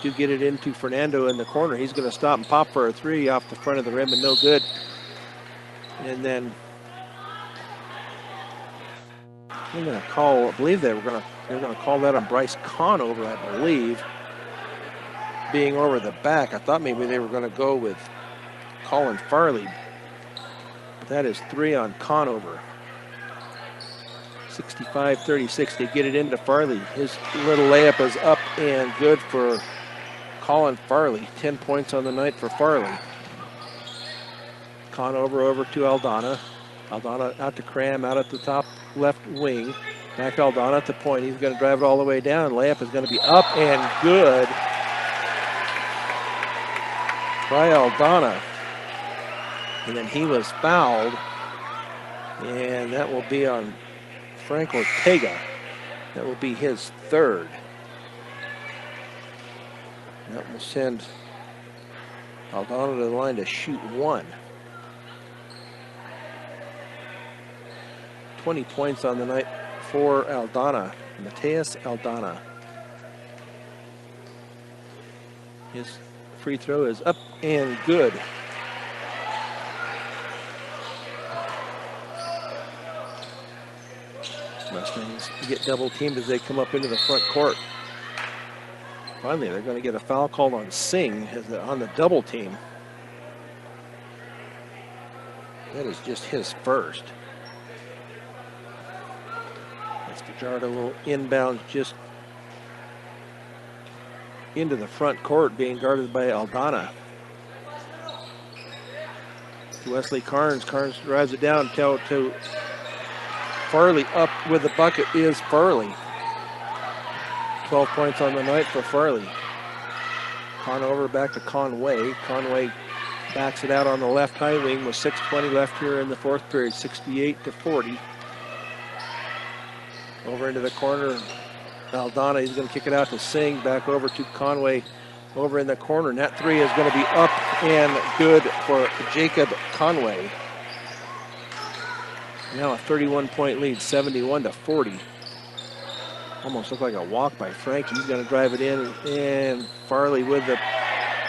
to get it into Fernando in the corner. He's going to stop and pop for a three off the front of the rim and no good. And then they're going to call, I believe they're going to call that on Bryce Conover, I believe, being over the back. I thought maybe they were going to go with Colin Farley. But that is 3 on Conover. 65-36 to get it into Farley. His little layup is up and good for Colin Farley. 10 points on the night for Farley. Conover over to Aldana. Aldana out to Cram, out at the top left wing. Back to Aldana at the point. He's going to drive it all the way down. Layup is going to be up and good by Aldana. And then he was fouled. And that will be on Frank Ortega. That will be his third. That will send Aldana to the line to shoot 1. 20 points on the night for Aldana, Mateus Aldana. His free throw is up and good. Mustangs get double teamed as they come up into the front court. Finally, they're going to get a foul called on Singh on the double team. That is just his first. As Fajardo will inbound just into the front court, being guarded by Aldana. Wesley Carnes. Carnes drives it down to Farley. Up with the bucket is Farley. 12 points on the night for Farley. Conover back to Conway. Conway backs it out on the left high wing with 6:20 left here in the fourth period, 68-40. Over into the corner, Aldana, he's going to kick it out to Singh, back over to Conway, over in the corner. Net three is going to be up and good for Jacob Conway. Now a 31-point lead, 71-40. Almost looked like a walk by Frankie. He's going to drive it in, and Farley with the,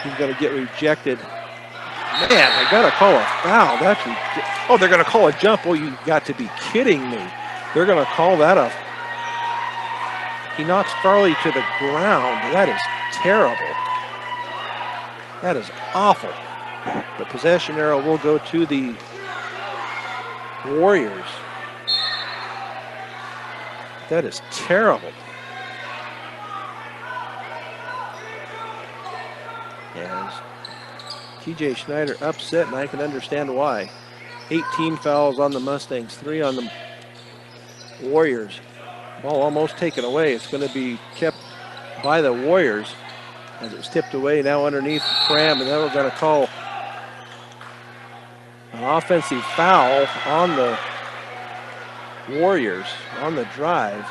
he's going to get rejected. Man, they got to call a foul. Oh, they're going to call a jump. Oh, you got to be kidding me. They're going to call that a, he knocks Farley to the ground. That is terrible. That is awful. The possession arrow will go to the Warriors. That is terrible. As TJ Schneider upset, and I can understand why. 18 fouls on the Mustangs, 3 on the Warriors. Ball almost taken away. It's going to be kept by the Warriors as it was tipped away. Now underneath Cram, and then we're going to call an offensive foul on the Warriors on the drive.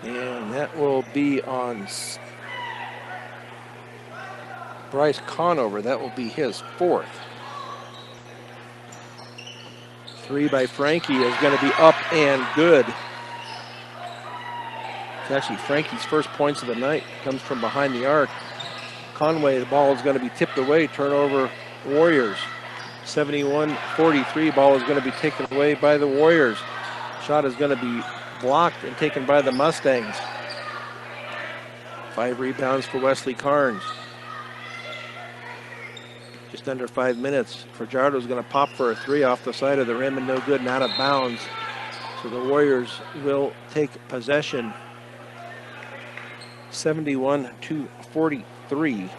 And that will be on Bryce Conover. That will be his fourth. 3 by Frankie is going to be up and good. It's actually Frankie's first points of the night. Comes from behind the arc. Conway, the ball is going to be tipped away. Turnover Warriors. 71-43. Ball is going to be taken away by the Warriors. Shot is going to be blocked and taken by the Mustangs. 5 rebounds for Wesley Carnes. Just under 5 minutes. Fajardo is going to pop for a 3 off the side of the rim and no good and out of bounds. So the Warriors will take possession. 71-43.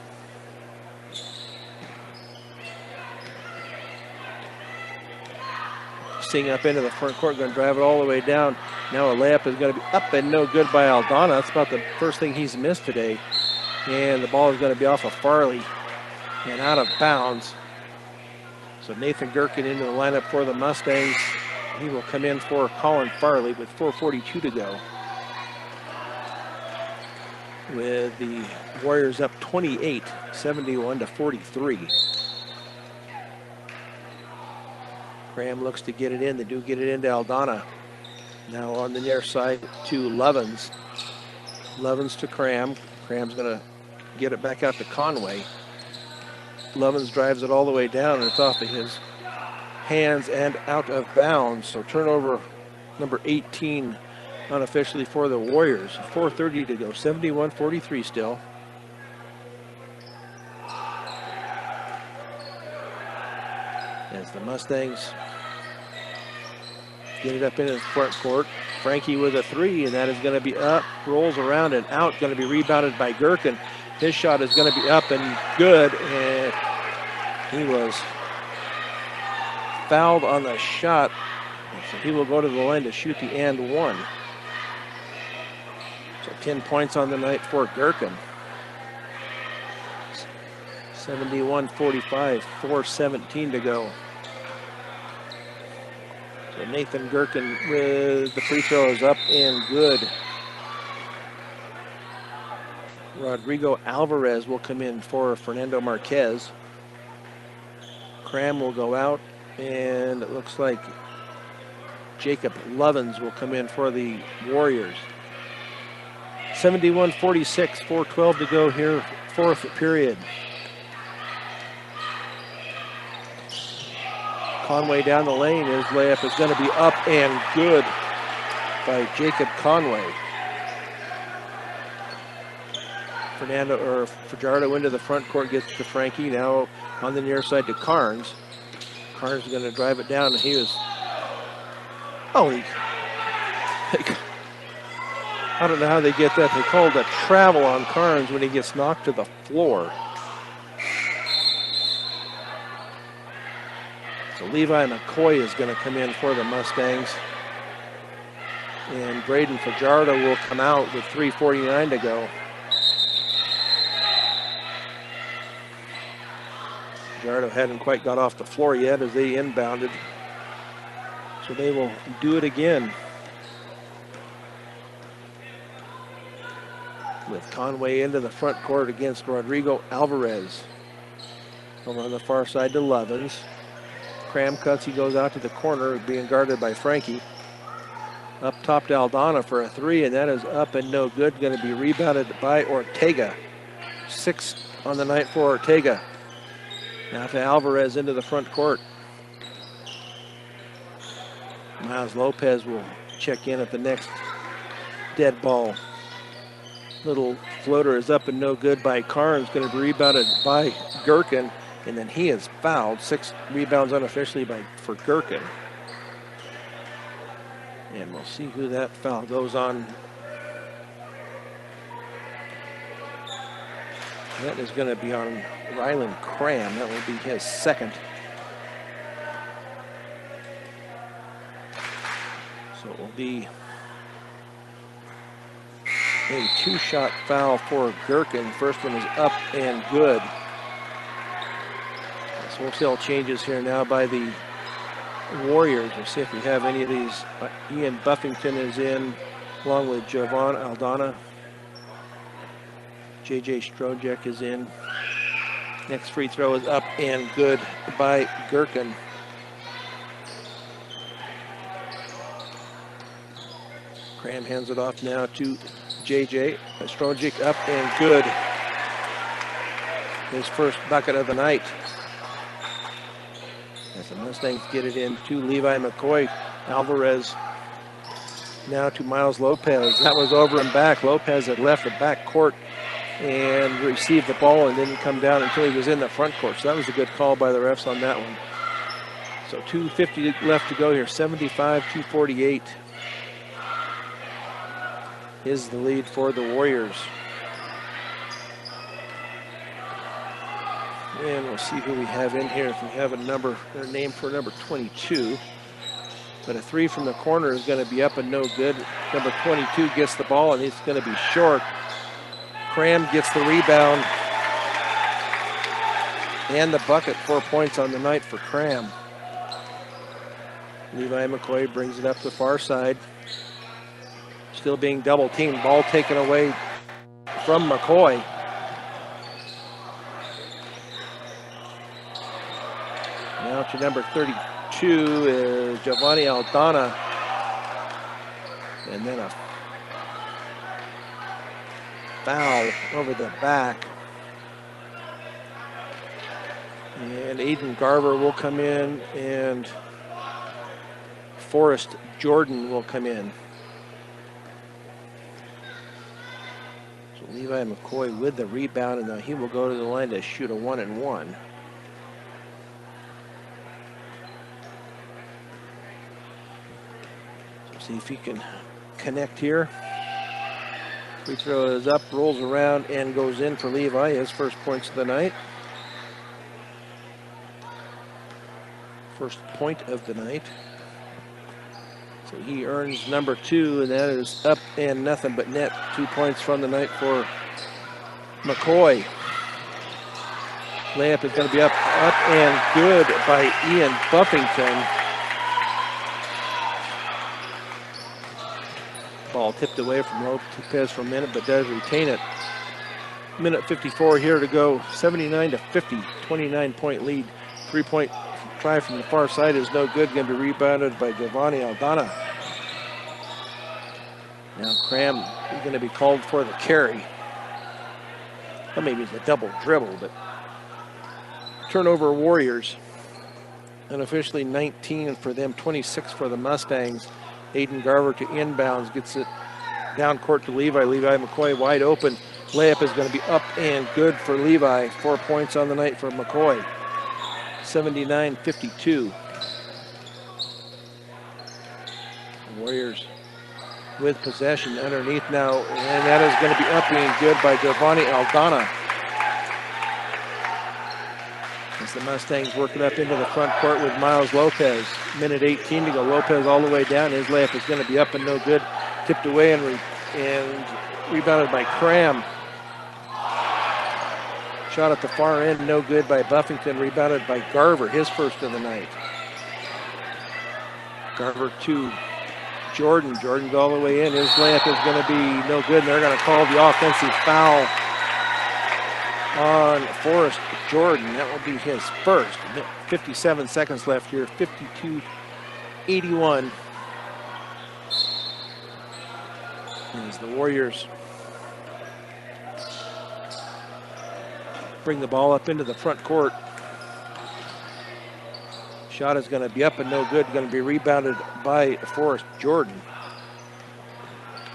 Singh up into the front court, going to drive it all the way down. Now a layup is going to be up and no good by Aldana. That's about the first thing he's missed today. And the ball is going to be off of Farley and out of bounds. So Nathan Gherkin into the lineup for the Mustangs. He will come in for Colin Farley with 4:42 to go. With the Warriors up 28, 71-43. Graham looks to get it in. They do get it into Aldana. Now on the near side to Levens. Levens to Cram. Cram's going to get it back out to Conway. Levens drives it all the way down, and it's off of his hands and out of bounds. So turnover number 18 unofficially for the Warriors. 4:30 to go, 71-43 still. As the Mustangs get it up into the front court. Frankie with a 3, and that is going to be up, rolls around and out, going to be rebounded by Gherkin. His shot is going to be up and good, and he was fouled on the shot. So he will go to the line to shoot the and one. So 10 points on the night for Gherkin. 71-45, 4:17 to go. So Nathan Gherkin with the free throws up and good. Rodrigo Alvarez will come in for Fernando Marquez. Cram will go out, and it looks like Jacob Levens will come in for the Warriors. 71-46, 4:12 to go here, fourth period. Conway down the lane. His layup is going to be up and good by Jacob Conway. Fajardo into the front court, gets to Frankie. Now on the near side to Carnes. Carnes is going to drive it down, and he was, I don't know how they get that. They called a travel on Carnes when he gets knocked to the floor. So Levi McCoy is going to come in for the Mustangs. And Braden Fajardo will come out with 3:49 to go. Fajardo hadn't quite got off the floor yet as they inbounded. So they will do it again. With Conway into the front court against Rodrigo Alvarez. Over on the far side to Lovins. Cram cuts, he goes out to the corner, being guarded by Frankie. Up top to Aldana for a three, and that is up and no good. Going to be rebounded by Ortega. 6 on the night for Ortega. Now to Alvarez into the front court. Miles Lopez will check in at the next dead ball. Little floater is up and no good by Carnes. Going to be rebounded by Gherkin, and then he is fouled. 6 rebounds unofficially for Gherkin. And we'll see who that foul goes on. That is going to be on Ryland Cram. That will be his second. So it will be a 2-shot foul for Gherkin. First one is up and good. This wholesale changes here now by the Warriors. We'll see if we have any of these. Ian Buffington is in along with Jovan Aldana. JJ Strojek is in. Next free throw is up and good by Gherkin. Cram hands it off now to JJ. Strojek up and good. His first bucket of the night. As the Mustangs get it in to Levi McCoy. Alvarez now to Miles Lopez. That was over and back. Lopez had left the back court and received the ball and didn't come down until he was in the front court. So that was a good call by the refs on that one. So 2:50 left to go here. 75-248 is the lead for the Warriors. And we'll see who we have in here. If we have a name for number 22. But a three from the corner is going to be up and no good. Number 22 gets the ball and it's going to be short. Cram gets the rebound and the bucket. 4 points on the night for Cram. Levi McCoy brings it up the far side. Still being double teamed. Ball taken away from McCoy. Now to number 32 is Giovanni Aldana. And then a foul over the back. And Aiden Garver will come in and Forrest Jordan will come in. So Levi McCoy with the rebound, and now he will go to the line to shoot a 1-and-1. See if he can connect here. Free throw is up, rolls around, and goes in for Levi. His first points of the night. First point of the night. So he earns number 2, and that is up and nothing but net. 2 points from the night for McCoy. Layup is going to be up and good by Ian Buffington. Ball tipped away from Lopez for a minute, but does retain it. Minute 54 here to go. 79-50, 29-point lead. 3-point try from the far side is no good. Going to be rebounded by Giovanni Aldana. Now Cram is going to be called for the carry. Well, maybe it's a double dribble, but turnover Warriors. Unofficially 19 for them, 26 for the Mustangs. Aiden Garver to inbounds, gets it down court to Levi. Levi McCoy wide open. Layup is going to be up and good for Levi. 4 points on the night for McCoy. 79-52. Warriors with possession underneath now, and that is going to be up being good by Giovanni Aldana. As the Mustangs work it up into the front court with Miles Lopez. Minute 18 to go. Lopez all the way down. His layup is going to be up and no good. Tipped away and rebounded by Cram. Shot at the far end, no good by Buffington. Rebounded by Garver, his first of the night. Garver to Jordan. Jordan's all the way in. His layup is going to be no good, and they're going to call the offensive foul on Forrest Jordan. That will be his first. 57 seconds left here. 52-81. As the Warriors bring the ball up into the front court. Shot is going to be up and no good. Going to be rebounded by Forrest Jordan.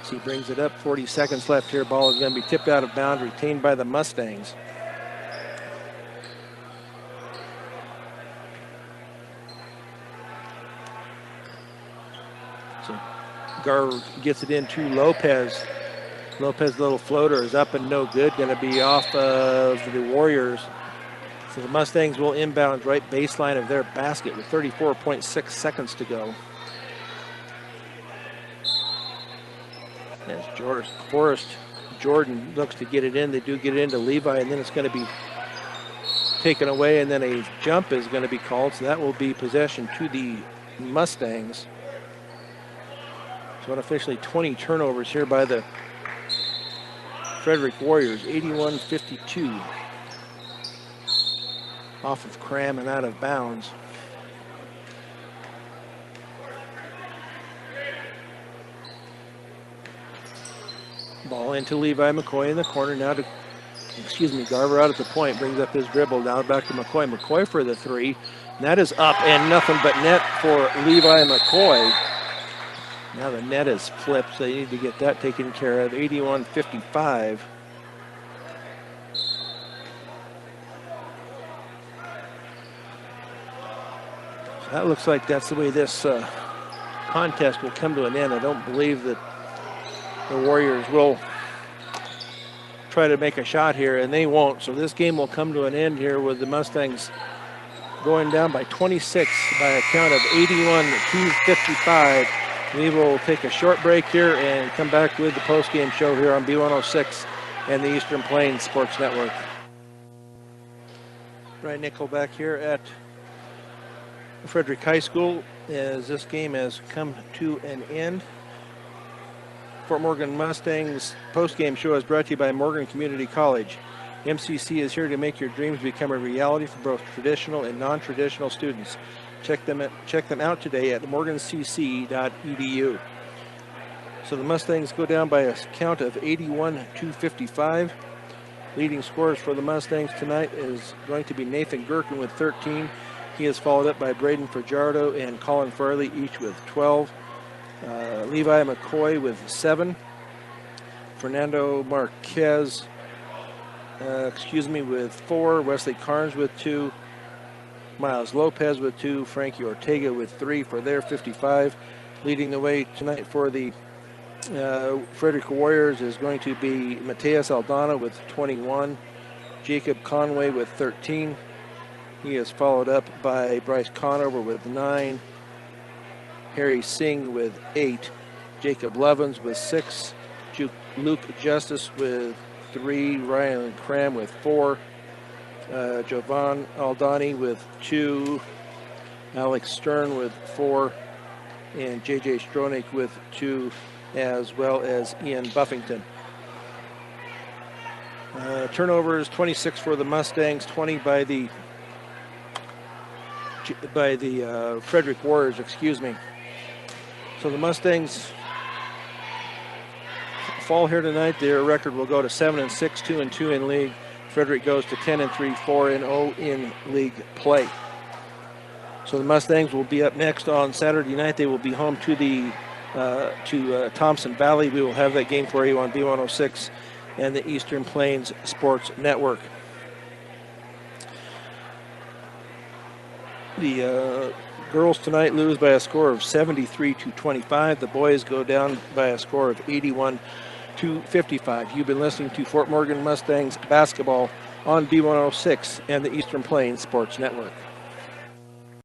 As he brings it up, 40 seconds left here. Ball is going to be tipped out of bounds, retained by the Mustangs. So Garver gets it into Lopez. Lopez little floater is up and no good. Going to be off of the Warriors. So the Mustangs will inbound right baseline of their basket with 34.6 seconds to go. As Forrest Jordan looks to get it in. They do get it into Levi, and then it's going to be taken away, and then a jump is going to be called. So that will be possession to the Mustangs. So unofficially 20 turnovers here by the Frederick Warriors, 81-52. Off of Cram and out of bounds. Ball into Levi McCoy in the corner now to, Garver out at the point, brings up his dribble, now back to McCoy. McCoy for the three. And that is up and nothing but net for Levi McCoy. Now the net is flipped, so they need to get that taken care of. 81-55. So that looks like that's the way this contest will come to an end. I don't believe that the Warriors will try to make a shot here, and they won't. So this game will come to an end here with the Mustangs going down by 26 by a count of 81-55. We will take a short break here and come back with the post-game show here on B106 and the Eastern Plains Sports Network. Brian Nickel back here at Frederick High School as this game has come to an end. Fort Morgan Mustangs post-game show is brought to you by Morgan Community College. MCC is here to make your dreams become a reality for both traditional and non-traditional students. Check them out today at morgancc.edu. So the Mustangs go down by a count of 81-55. Leading scorers for the Mustangs tonight is going to be Nathan Gherkin with 13. He is followed up by Braden Fajardo and Colin Farley, each with 12. Levi McCoy with 7. Fernando Marquez, with 4. Wesley Carnes with 2. Miles Lopez with 2. Frankie Ortega with 3 for their 55. Leading the way tonight for the Frederick Warriors is going to be Mateus Aldana with 21. Jacob Conway with 13. He is followed up by Bryce Conover with 9. Harry Singh with 8. Jacob Levins with 6. Luke Justice with 3. Ryan Cram with 4. Jovan Aldani with 2. Alex Stern with 4. And J.J. Stronik with 2, as well as Ian Buffington. Turnovers, 26 for the Mustangs, 20 by the Frederick Warriors, So the Mustangs fall here tonight. Their record will go to 7-6, 2-2 in league. Frederick goes to 10-3, 4-0 in league play. So the Mustangs will be up next on Saturday night. They will be home to the Thompson Valley. We will have that game for you on B106 and the Eastern Plains Sports Network. The girls tonight lose by a score of 73-25. The boys go down by a score of 81-55. You've been listening to Fort Morgan Mustangs basketball on B106 and the Eastern Plains Sports Network.